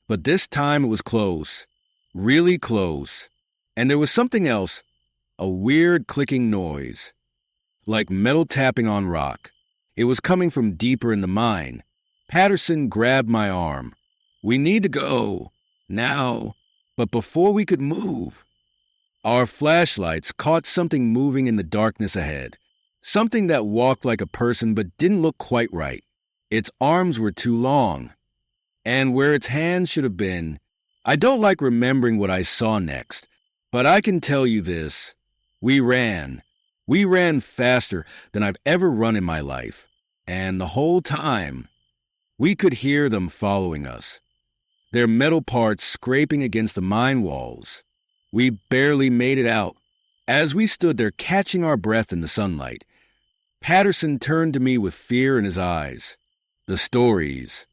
But this time it was close, really close. And there was something else, a weird clicking noise, like metal tapping on rock. It was coming from deeper in the mine. Patterson grabbed my arm. "We need to go, now." But before we could move, our flashlights caught something moving in the darkness ahead. Something that walked like a person but didn't look quite right. Its arms were too long, and where its hands should have been. I don't like remembering what I saw next, but I can tell you this. We ran. We ran faster than I've ever run in my life. And the whole time, we could hear them following us, their metal parts scraping against the mine walls. We barely made it out. As we stood there catching our breath in the sunlight, Patterson turned to me with fear in his eyes. "The stories,"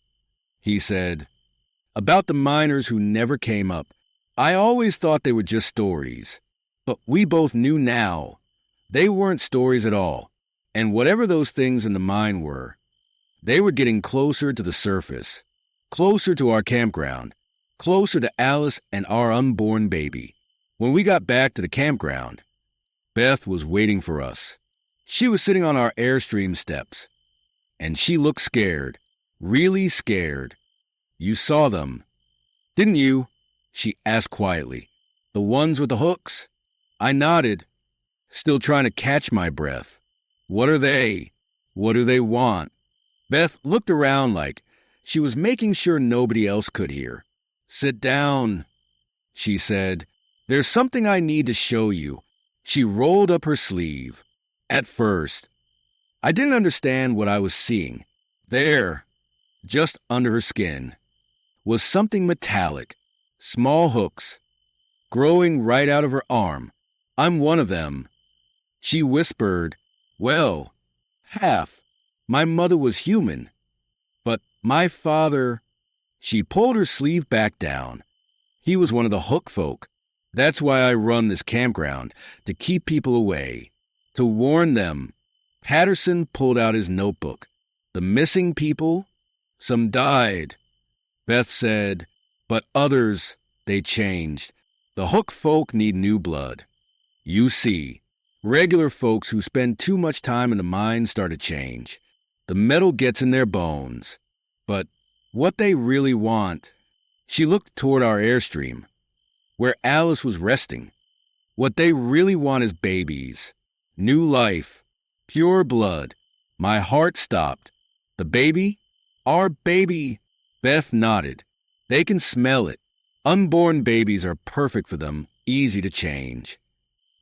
he said, "about the miners who never came up. I always thought they were just stories. But we both knew now they weren't stories at all. And whatever those things in the mine were, they were getting closer to the surface, closer to our campground, closer to Alice and our unborn baby." When we got back to the campground, Beth was waiting for us. She was sitting on our Airstream steps, and she looked scared, really scared. "You saw them, didn't you?" she asked quietly. "The ones with the hooks?" I nodded, still trying to catch my breath. "What are they? What do they want?" Beth looked around like she was making sure nobody else could hear. "Sit down," she said. "There's something I need to show you." She rolled up her sleeve. At first, I didn't understand what I was seeing. There, just under her skin, was something metallic, small hooks, growing right out of her arm. "I'm one of them," She whispered, "Well, half. My mother was human, but my father—" She pulled her sleeve back down. "He was one of the Hook folk. That's why I run this campground, to keep people away, to warn them." Patterson pulled out his notebook. "The missing people? Some died." Beth said, "But others, they changed. The Hook folk need new blood. You see, regular folks who spend too much time in the mine start to change. The metal gets in their bones. But what they really want—" She looked toward our airstream, where Alice was resting. "What they really want is babies. New life. Pure blood." My heart stopped. "The baby? Our baby?" Beth nodded. "They can smell it. Unborn babies are perfect for them, easy to change.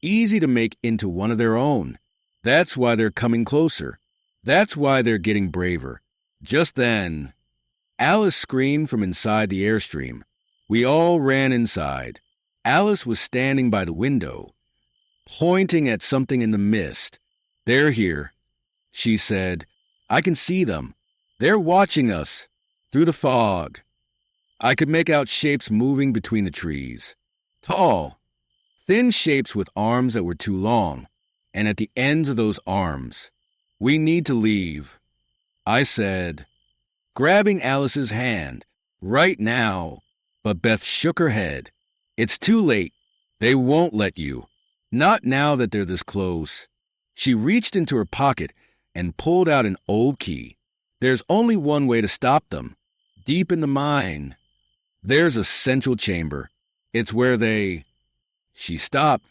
Easy to make into one of their own. That's why they're coming closer. That's why they're getting braver." Just then, Alice screamed from inside the airstream. We all ran inside. Alice was standing by the window, pointing at something in the mist. "They're here," she said. "I can see them. They're watching us through the fog." I could make out shapes moving between the trees. Tall, thin shapes with arms that were too long, and at the ends of those arms. "We need to leave," I said, grabbing Alice's hand. "Right now." But Beth shook her head. "It's too late. They won't let you. Not now that they're this close." She reached into her pocket and pulled out an old key. "There's only one way to stop them. Deep in the mine. There's a central chamber. It's where they—" She stopped,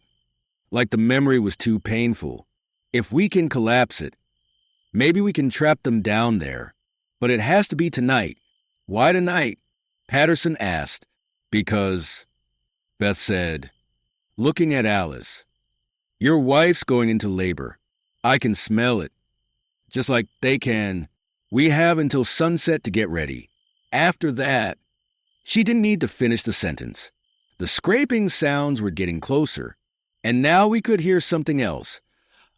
like the memory was too painful. "If we can collapse it, maybe we can trap them down there. But it has to be tonight." "Why tonight?" Patterson asked. "Because," Beth said, looking at Alice, "your wife's going into labor. I can smell it. Just like they can. We have until sunset to get ready. After that—" She didn't need to finish the sentence. The scraping sounds were getting closer, and now we could hear something else,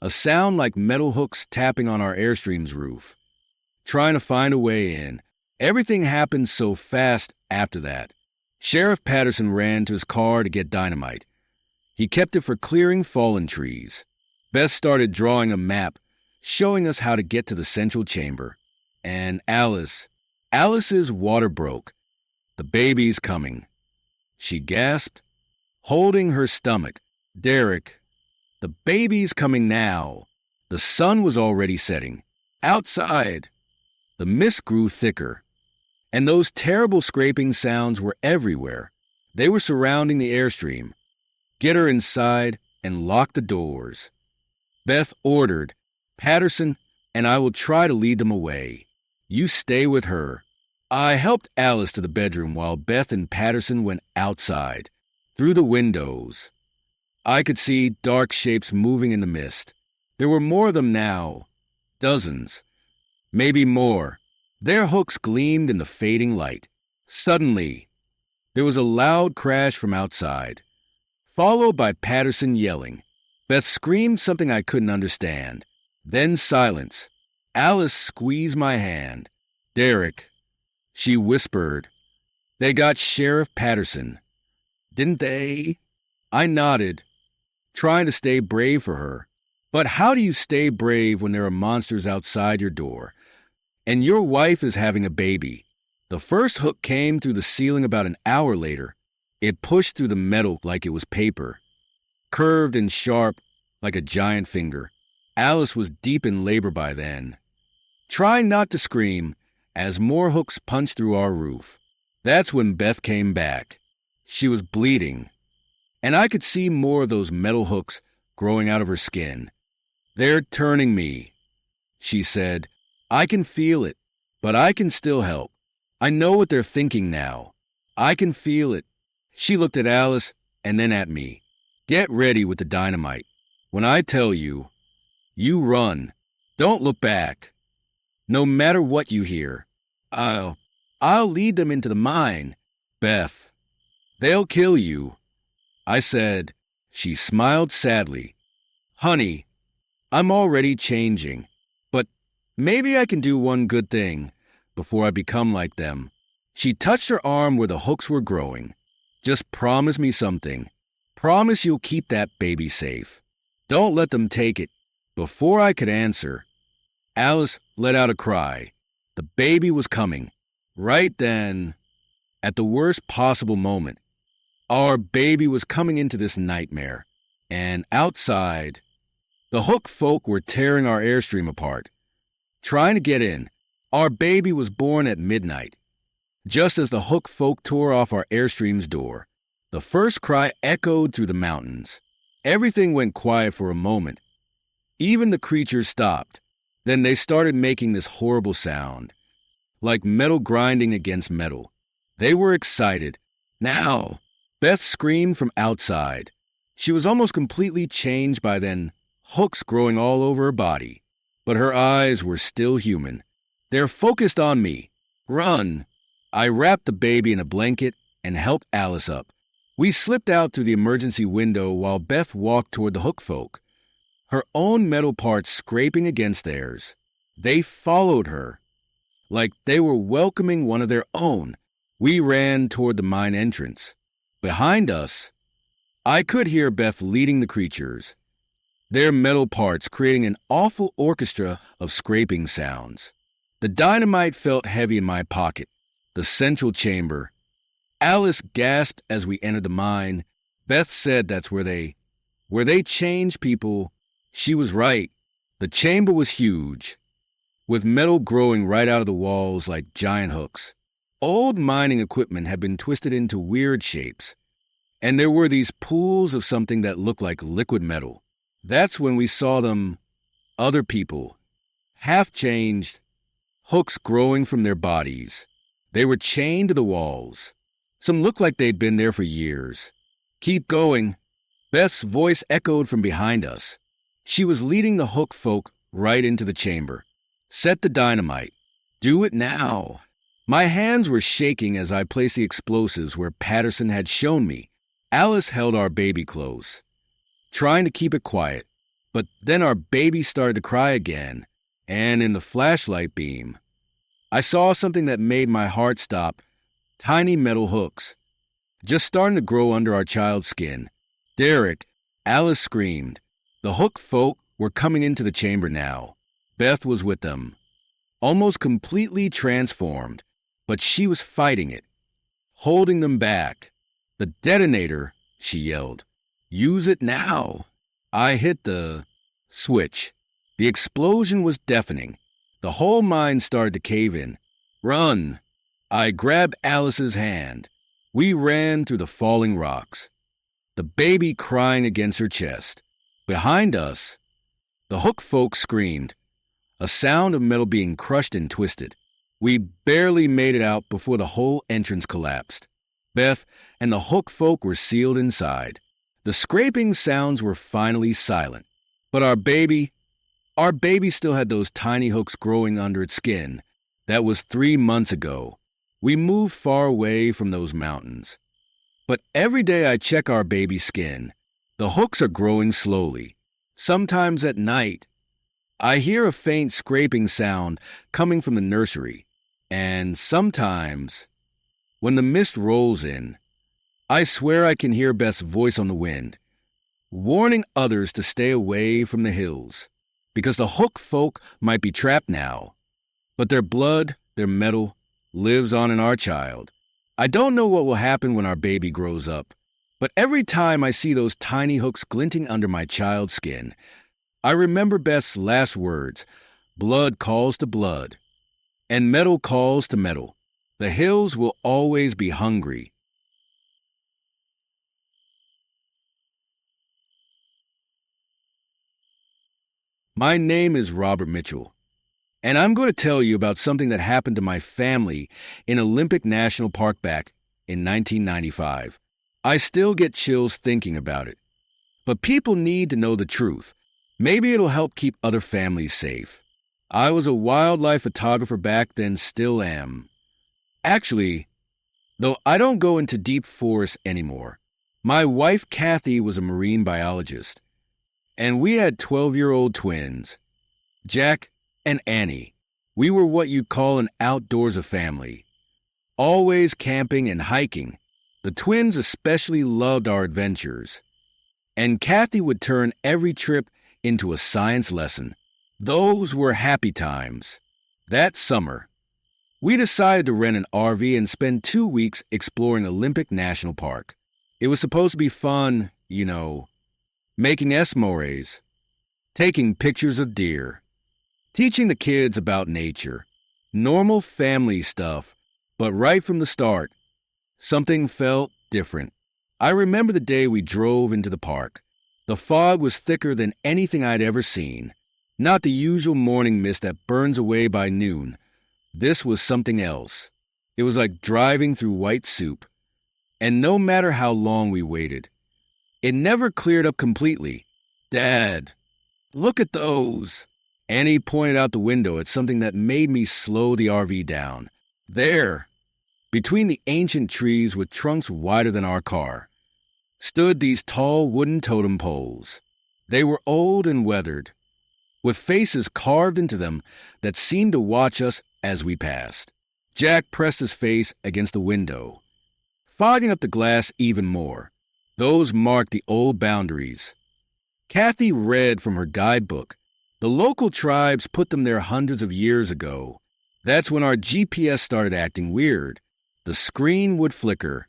a sound like metal hooks tapping on our airstream's roof, trying to find a way in. Everything happened so fast after that. Sheriff Patterson ran to his car to get dynamite. He kept it for clearing fallen trees. Beth started drawing a map, showing us how to get to the central chamber. And Alice's water broke. "The baby's coming," she gasped, holding her stomach. "Derek, the baby's coming now." The sun was already setting. Outside, the mist grew thicker, and those terrible scraping sounds were everywhere. They were surrounding the airstream. "Get her inside and lock the doors," Beth ordered. "Patterson and I will try to lead them away. You stay with her." I helped Alice to the bedroom while Beth and Patterson went outside. Through the windows, I could see dark shapes moving in the mist. There were more of them now. Dozens. Maybe more. Their hooks gleamed in the fading light. Suddenly, there was a loud crash from outside, followed by Patterson yelling. Beth screamed something I couldn't understand. Then silence. Alice squeezed my hand. "Derek," she whispered, "they got Sheriff Patterson, didn't they?" I nodded, trying to stay brave for her. But how do you stay brave when there are monsters outside your door? And your wife is having a baby. The first hook came through the ceiling about an hour later. It pushed through the metal like it was paper, curved and sharp like a giant finger. Alice was deep in labor by then, trying not to scream as more hooks punched through our roof. That's when Beth came back. She was bleeding, and I could see more of those metal hooks growing out of her skin. "They're turning me," she said. "I can feel it, but I can still help. I know what they're thinking now. I can feel it." She looked at Alice and then at me. "Get ready with the dynamite. When I tell you, you run. Don't look back. No matter what you hear. I'll lead them into the mine. Beth, they'll kill you," I said. She smiled sadly. "Honey, I'm already changing. But maybe I can do one good thing before I become like them. She touched her arm where the hooks were growing. Just promise me something. Promise you'll keep that baby safe. Don't let them take it. Before I could answer, Alice let out a cry. The baby was coming. Right then, at the worst possible moment, our baby was coming into this nightmare. And outside, the Hook folk were tearing our Airstream apart. Trying to get in, our baby was born at midnight. Just as the Hook folk tore off our Airstream's door, the first cry echoed through the mountains. Everything went quiet for a moment. Even the creatures stopped. Then they started making this horrible sound, like metal grinding against metal. They were excited. Now, Beth screamed from outside. She was almost completely changed by then, hooks growing all over her body. But her eyes were still human. They're focused on me. Run! I wrapped the baby in a blanket and helped Alice up. We slipped out through the emergency window while Beth walked toward the Hook folk, her own metal parts scraping against theirs. They followed her, like they were welcoming one of their own. We ran toward the mine entrance. Behind us, I could hear Beth leading the creatures, their metal parts creating an awful orchestra of scraping sounds. The dynamite felt heavy in my pocket, the central chamber. Alice gasped as we entered the mine. Beth said that's where they change people. She was right. The chamber was huge, with metal growing right out of the walls like giant hooks. Old mining equipment had been twisted into weird shapes, and there were these pools of something that looked like liquid metal. That's when we saw them, other people, half-changed, hooks growing from their bodies. They were chained to the walls. Some looked like they'd been there for years. Keep going. Beth's voice echoed from behind us. She was leading the Hook folk right into the chamber. Set the dynamite. Do it now. My hands were shaking as I placed the explosives where Patterson had shown me. Alice held our baby close, trying to keep it quiet. But then our baby started to cry again, and in the flashlight beam, I saw something that made my heart stop. Tiny metal hooks, just starting to grow under our child's skin. Derek, Alice screamed. The Hook folk were coming into the chamber now. Beth was with them, almost completely transformed, but she was fighting it, holding them back. The detonator, she yelled. Use it now. I hit the switch. The explosion was deafening. The whole mine started to cave in. Run! I grabbed Alice's hand. We ran through the falling rocks, the baby crying against her chest. Behind us, the Hook folk screamed, a sound of metal being crushed and twisted. We barely made it out before the whole entrance collapsed. Beth and the Hook folk were sealed inside. The scraping sounds were finally silent, but our baby still had those tiny hooks growing under its skin. That was 3 months ago. We moved far away from those mountains. But every day I check our baby's skin. The hooks are growing slowly. Sometimes at night, I hear a faint scraping sound coming from the nursery. And sometimes, when the mist rolls in, I swear I can hear Beth's voice on the wind, warning others to stay away from the hills, because the Hook folk might be trapped now. But their blood, their metal, lives on in our child. I don't know what will happen when our baby grows up, but every time I see those tiny hooks glinting under my child's skin, I remember Beth's last words. Blood calls to blood, and metal calls to metal. The hills will always be hungry. My name is Robert Mitchell, and I'm going to tell you about something that happened to my family in Olympic National Park back in 1995. I still get chills thinking about it. But people need to know the truth. Maybe it'll help keep other families safe. I was a wildlife photographer back then, still am. Actually, though I don't go into deep forests anymore. My wife, Kathy, was a marine biologist. And we had 12-year-old twins, Jack and Annie. We were what you'd call an outdoorsy family, always camping and hiking. The twins especially loved our adventures. And Kathy would turn every trip into a science lesson. Those were happy times. That summer, we decided to rent an RV and spend 2 weeks exploring Olympic National Park. It was supposed to be fun, making s'mores, taking pictures of deer, teaching the kids about nature, normal family stuff, but right from the start, something felt different. I remember the day we drove into the park. The fog was thicker than anything I'd ever seen. Not the usual morning mist that burns away by noon. This was something else. It was like driving through white soup. And no matter how long we waited, it never cleared up completely. Dad, look at those. Annie pointed out the window at something that made me slow the RV down. There, between the ancient trees with trunks wider than our car, stood these tall wooden totem poles. They were old and weathered, with faces carved into them that seemed to watch us as we passed. Jack pressed his face against the window, fogging up the glass even more. Those marked the old boundaries. Kathy read from her guidebook. The local tribes put them there hundreds of years ago. That's when our GPS started acting weird. The screen would flicker,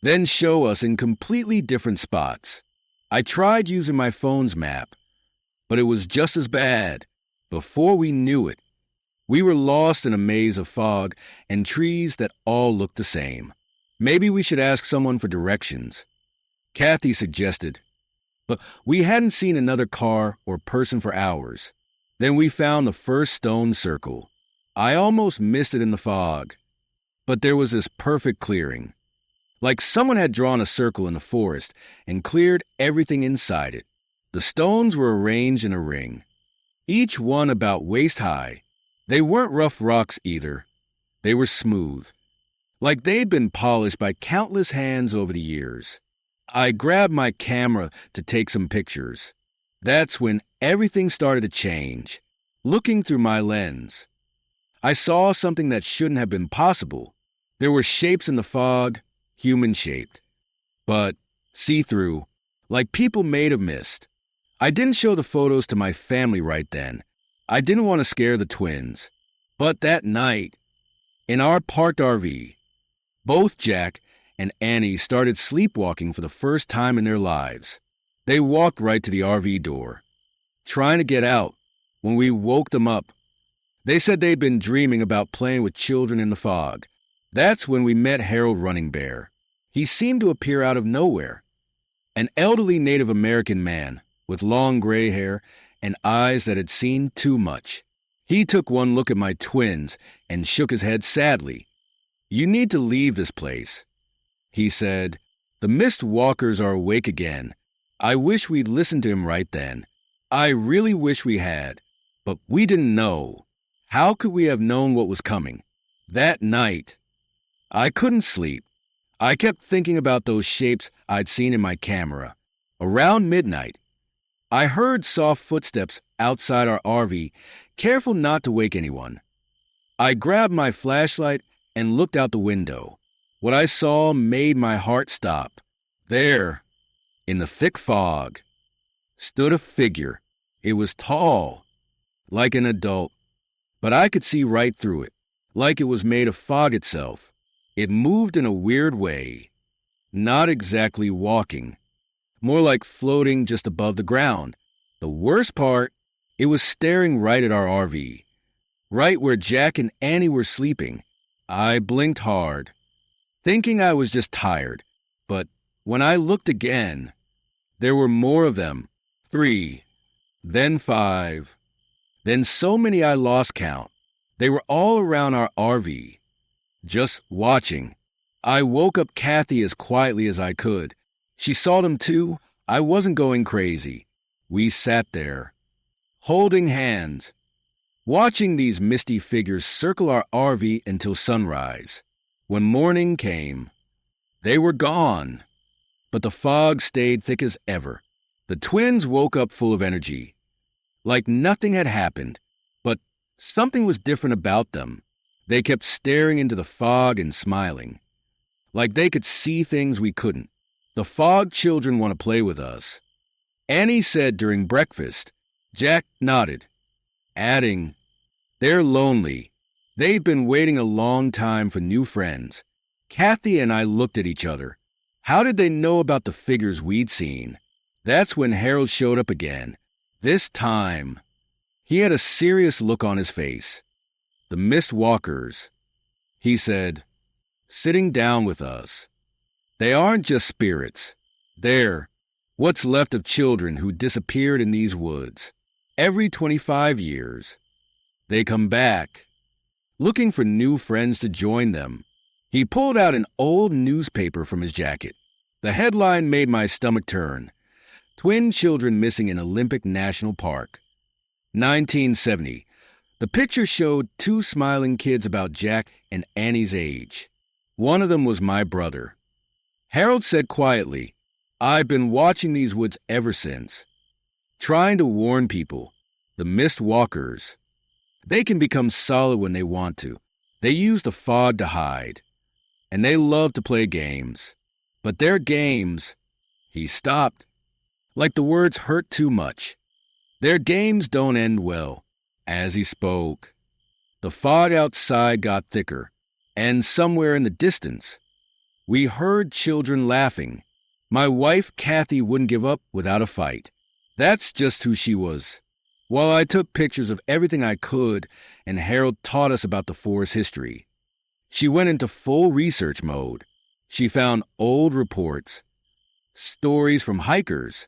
then show us in completely different spots. I tried using my phone's map, but it was just as bad. Before we knew it, we were lost in a maze of fog and trees that all looked the same. Maybe we should ask someone for directions, Kathy suggested. But we hadn't seen another car or person for hours. Then we found the first stone circle. I almost missed it in the fog, but there was this perfect clearing. Like someone had drawn a circle in the forest and cleared everything inside it. The stones were arranged in a ring, each one about waist high. They weren't rough rocks either. They were smooth, like they'd been polished by countless hands over the years. I grabbed my camera to take some pictures. That's when everything started to change. Looking through my lens, I saw something that shouldn't have been possible. There were shapes in the fog, human-shaped, but see-through, like people made of mist. I didn't show the photos to my family right then. I didn't want to scare the twins. But that night, in our parked RV, both Jack and Annie started sleepwalking for the first time in their lives. They walked right to the RV door, trying to get out. When we woke them up, they said they'd been dreaming about playing with children in the fog. That's when we met Harold Running Bear. He seemed to appear out of nowhere. An elderly Native American man with long gray hair and eyes that had seen too much. He took one look at my twins and shook his head sadly. "You need to leave this place," he said. "The mist walkers are awake again. I wish we'd listened to him right then. I really wish we had. But we didn't know. How could we have known what was coming?" That night, I couldn't sleep. I kept thinking about those shapes I'd seen in my camera. Around midnight, I heard soft footsteps outside our RV, careful not to wake anyone. I grabbed my flashlight and looked out the window. What I saw made my heart stop. There, in the thick fog, stood a figure. It was tall, like an adult, but I could see right through it, like it was made of fog itself. It moved in a weird way, not exactly walking, more like floating just above the ground. The worst part, it was staring right at our RV, right where Jack and Annie were sleeping. I blinked hard, thinking I was just tired, but when I looked again, there were more of them. 3, then 5, then so many I lost count. They were all around our RV, just watching. I woke up Kathy as quietly as I could. She saw them too. I wasn't going crazy. We sat there, holding hands, watching these misty figures circle our RV until sunrise. When morning came, they were gone, but the fog stayed thick as ever. The twins woke up full of energy, like nothing had happened, but something was different about them. They kept staring into the fog and smiling, like they could see things we couldn't. The Fog children want to play with us, Annie said during breakfast. Jack nodded, adding, "They're lonely. They've been waiting a long time for new friends." Kathy and I looked at each other. How did they know about the figures we'd seen? That's when Harold showed up again. This time, he had a serious look on his face. "The Mist Walkers," he said, sitting down with us. "They aren't just spirits. They're what's left of children who disappeared in these woods. Every 25 years, they come back, looking for new friends to join them." He pulled out an old newspaper from his jacket. The headline made my stomach turn. "Twin children missing in Olympic National Park. 1970. The picture showed two smiling kids about Jack and Annie's age. One of them was my brother. Harold said quietly, "I've been watching these woods ever since, trying to warn people. The Mist Walkers. They can become solid when they want to. They use the fog to hide. And they love to play games. But their games..." He stopped, like the words hurt too much. "Their games don't end well." As he spoke, the fog outside got thicker, and somewhere in the distance, we heard children laughing. My wife, Kathy, wouldn't give up without a fight. That's just who she was. While I took pictures of everything I could, and Harold taught us about the forest history, she went into full research mode. She found old reports, stories from hikers,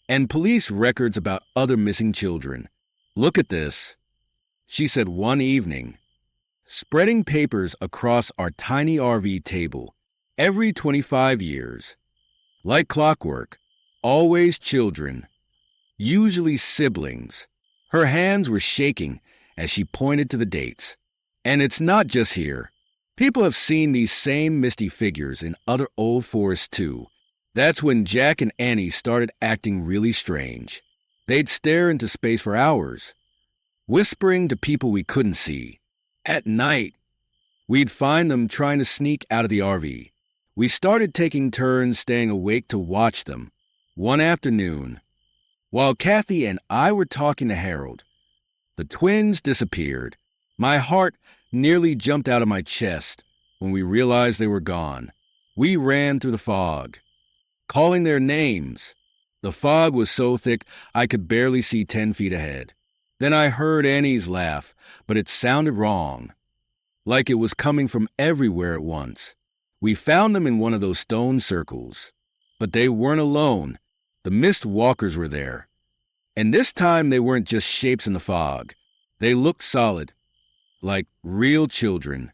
and police records about other missing children. "Look at this," she said one evening, spreading papers across our tiny RV table. "Every 25 years, like clockwork, always children, usually siblings." Her hands were shaking as she pointed to the dates. "And it's not just here. People have seen these same misty figures in other old forests too." That's when Jack and Annie started acting really strange. They'd stare into space for hours, whispering to people we couldn't see. At night, we'd find them trying to sneak out of the RV. We started taking turns staying awake to watch them. One afternoon, while Kathy and I were talking to Harold, the twins disappeared. My heart nearly jumped out of my chest when we realized they were gone. We ran through the fog, calling their names. The fog was so thick I could barely see 10 feet ahead. Then I heard Annie's laugh, but it sounded wrong, like it was coming from everywhere at once. We found them in one of those stone circles, but they weren't alone. The Mist Walkers were there. And this time they weren't just shapes in the fog. They looked solid, like real children.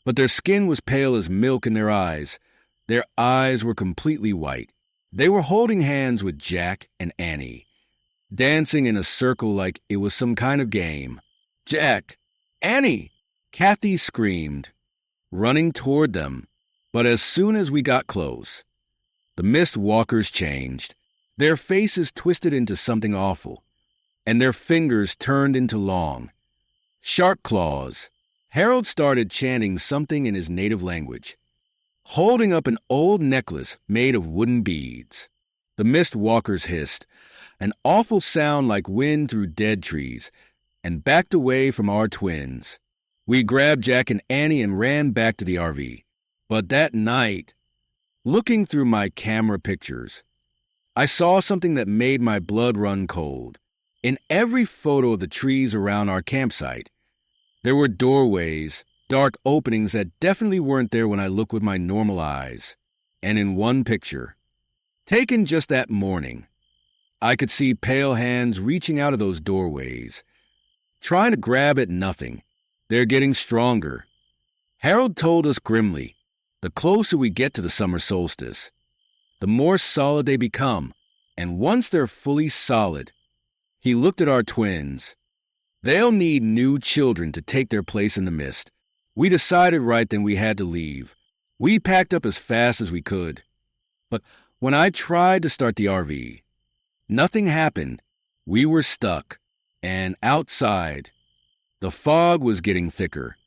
But their skin was pale as milk in their eyes. Their eyes were completely white. They were holding hands with Jack and Annie, dancing in a circle like it was some kind of game. "Jack! Annie!" Kathy screamed, running toward them. But as soon as we got close, the Mist Walkers changed. Their faces twisted into something awful, and their fingers turned into long, sharp claws. Harold started chanting something in his native language, holding up an old necklace made of wooden beads. The Mist Walkers hissed, an awful sound like wind through dead trees, and backed away from our twins. We grabbed Jack and Annie and ran back to the RV. But that night, looking through my camera pictures, I saw something that made my blood run cold. In every photo of the trees around our campsite, there were doorways, dark openings that definitely weren't there when I looked with my normal eyes. And in one picture, taken just that morning, I could see pale hands reaching out of those doorways, trying to grab at nothing. "They're getting stronger," Harold told us grimly. "The closer we get to the summer solstice, the more solid they become. And once they're fully solid," he looked at our twins, "they'll need new children to take their place in the mist." We decided right then we had to leave. We packed up as fast as we could. But when I tried to start the RV, Nothing happened. We were stuck. And outside, the fog was getting thicker.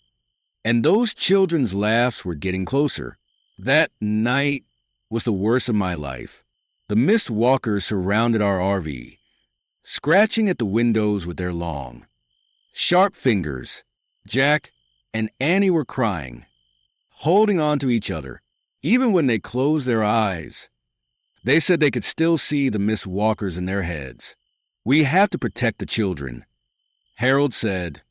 And those children's laughs were getting closer. That night was the worst of my life. The mist walkers surrounded our RV, scratching at the windows with their long, sharp fingers. Jack and Annie were crying, holding on to each other, even when they closed their eyes. They said they could still see the mist walkers in their heads. We have to protect the children, Harold said,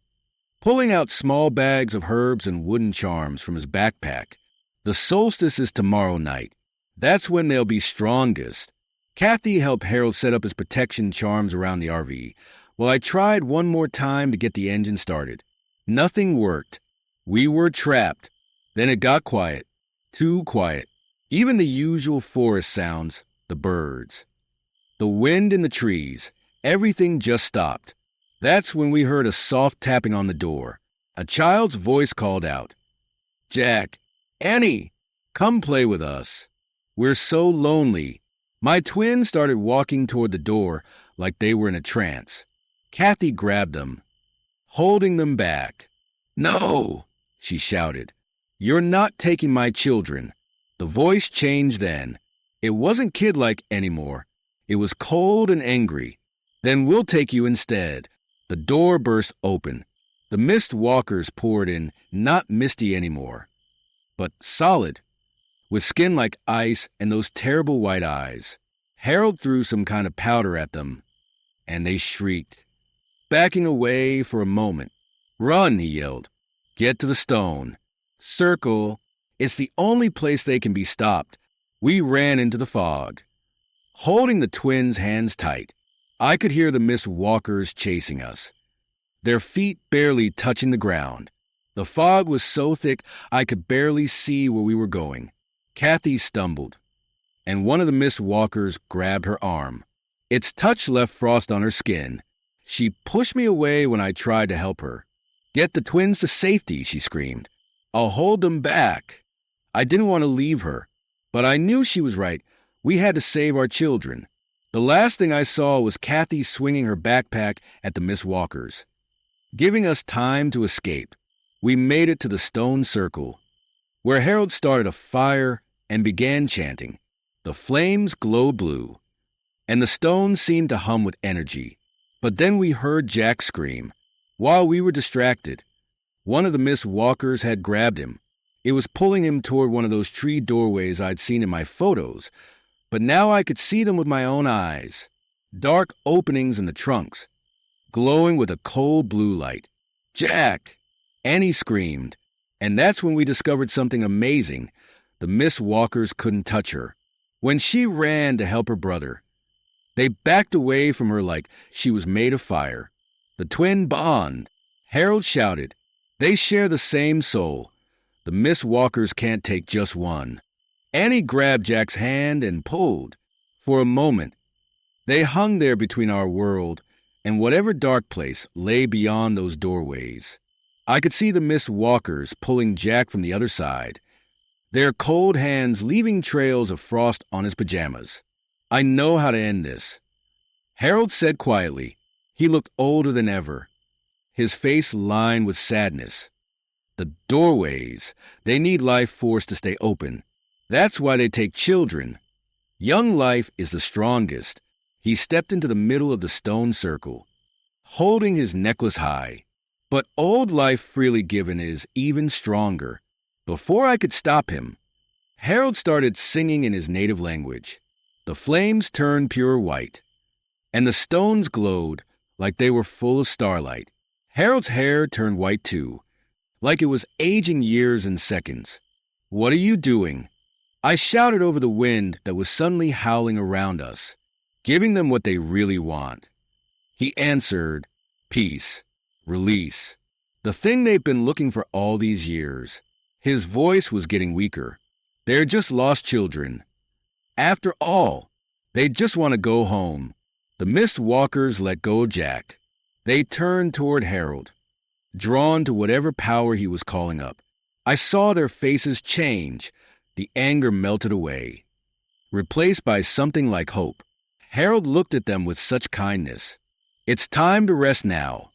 pulling out small bags of herbs and wooden charms from his backpack. The solstice is tomorrow night. That's when they'll be strongest. Kathy helped Harold set up his protection charms around the RV, while I tried one more time to get the engine started. Nothing worked. We were trapped. Then it got quiet. Too quiet. Even the usual forest sounds, the birds, the wind in the trees, everything just stopped. That's when we heard a soft tapping on the door. A child's voice called out, "Jack, Annie, come play with us. We're so lonely." My twins started walking toward the door like they were in a trance. Kathy grabbed them, holding them back. "No," she shouted. "You're not taking my children." The voice changed then. It wasn't kid-like anymore. It was cold and angry. "Then we'll take you instead." The door burst open. The mist walkers poured in, not misty anymore, but solid, with skin like ice and those terrible white eyes. Harold threw some kind of powder at them, and they shrieked, backing away for a moment. "Run," he yelled. "Get to the stone. Circle. It's the only place they can be stopped." We ran into the fog, holding the twins' hands tight. I could hear the mist walkers chasing us, their feet barely touching the ground. The fog was so thick I could barely see where we were going. Kathy stumbled, and one of the mist walkers grabbed her arm. Its touch left frost on her skin. She pushed me away when I tried to help her. "Get the twins to safety," she screamed. "I'll hold them back." I didn't want to leave her, but I knew she was right. We had to save our children. The last thing I saw was Kathy swinging her backpack at the mist walkers, giving us time to escape. We made it to the stone circle, where Harold started a fire and began chanting. The flames glowed blue, and the stones seemed to hum with energy. But then we heard Jack scream. While we were distracted, one of the mist walkers had grabbed him. It was pulling him toward one of those tree doorways I'd seen in my photos, but now I could see them with my own eyes. Dark openings in the trunks, glowing with a cold blue light. "Jack!" Annie screamed, and that's when we discovered something amazing. The mist walkers couldn't touch her. When she ran to help her brother, they backed away from her like she was made of fire. The twin bond, Harold shouted. They share the same soul. The mist walkers can't take just one. Annie grabbed Jack's hand and pulled. For a moment, they hung there between our world and whatever dark place lay beyond those doorways. I could see the mist walkers pulling Jack from the other side, their cold hands leaving trails of frost on his pajamas. "I know how to end this," Harold said quietly. He looked older than ever, his face lined with sadness. "The doorways, they need life force to stay open. That's why they take children. Young life is the strongest." He stepped into the middle of the stone circle, holding his necklace high. "But old life freely given is even stronger." Before I could stop him, Harold started singing in his native language. The flames turned pure white, and the stones glowed like they were full of starlight. Harold's hair turned white too, like it was aging years and seconds. "What are you doing?" I shouted over the wind that was suddenly howling around us, giving them what they really want. He answered, "Peace, release, the thing they've been looking for all these years." His voice was getting weaker. "They're just lost children. After all, they just want to go home." The mist walkers let go of Jack. They turned toward Harold, drawn to whatever power he was calling up. I saw their faces change. The anger melted away, replaced by something like hope. Harold looked at them with such kindness. It's time to rest now,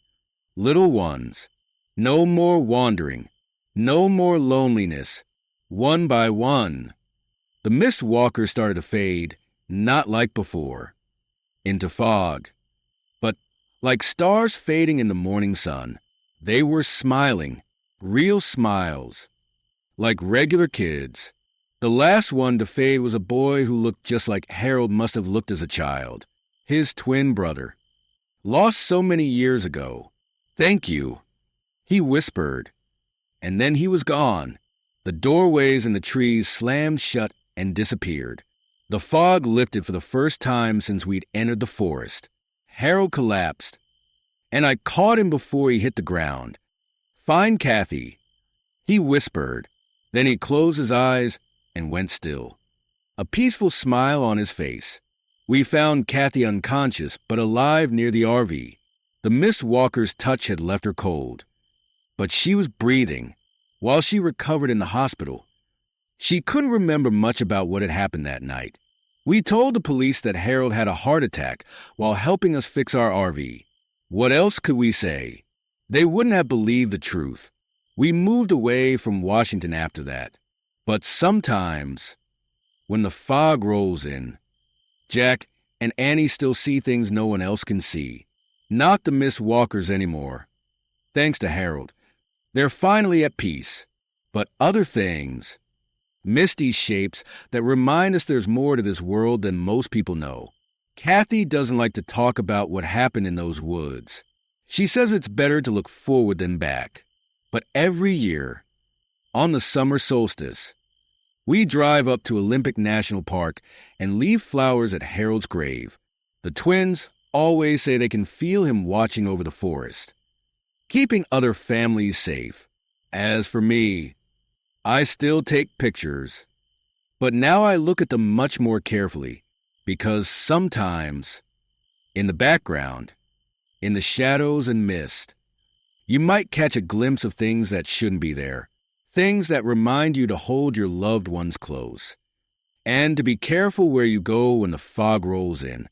little ones. No more wandering, no more loneliness. One by one, the mist walkers started to fade, not like before, into fog, but like stars fading in the morning sun. They were smiling, real smiles, like regular kids. The last one to fade was a boy who looked just like Harold must have looked as a child, his twin brother, lost so many years ago. "Thank you," he whispered, and then he was gone. The doorways and the trees slammed shut and disappeared. The fog lifted for the first time since we'd entered the forest. Harold collapsed, and I caught him before he hit the ground. "Find Kathy," he whispered. Then he closed his eyes and went still, a peaceful smile on his face. We found Kathy unconscious but alive near the RV. The mist walker's touch had left her cold, but she was breathing. While she recovered in the hospital, she couldn't remember much about what had happened that night. We told the police that Harold had a heart attack while helping us fix our RV. What else could we say? They wouldn't have believed the truth. We moved away from Washington after that. But sometimes, when the fog rolls in, Jack and Annie still see things no one else can see. Not the mist walkers anymore. Thanks to Harold, they're finally at peace. But other things, misty shapes that remind us there's more to this world than most people know. Kathy doesn't like to talk about what happened in those woods. She says it's better to look forward than back. But every year, on the summer solstice, we drive up to Olympic National Park and leave flowers at Harold's grave. The twins always say they can feel him watching over the forest, keeping other families safe. As for me, I still take pictures, but now I look at them much more carefully, because sometimes, in the background, in the shadows and mist, you might catch a glimpse of things that shouldn't be there, things that remind you to hold your loved ones close, and to be careful where you go when the fog rolls in.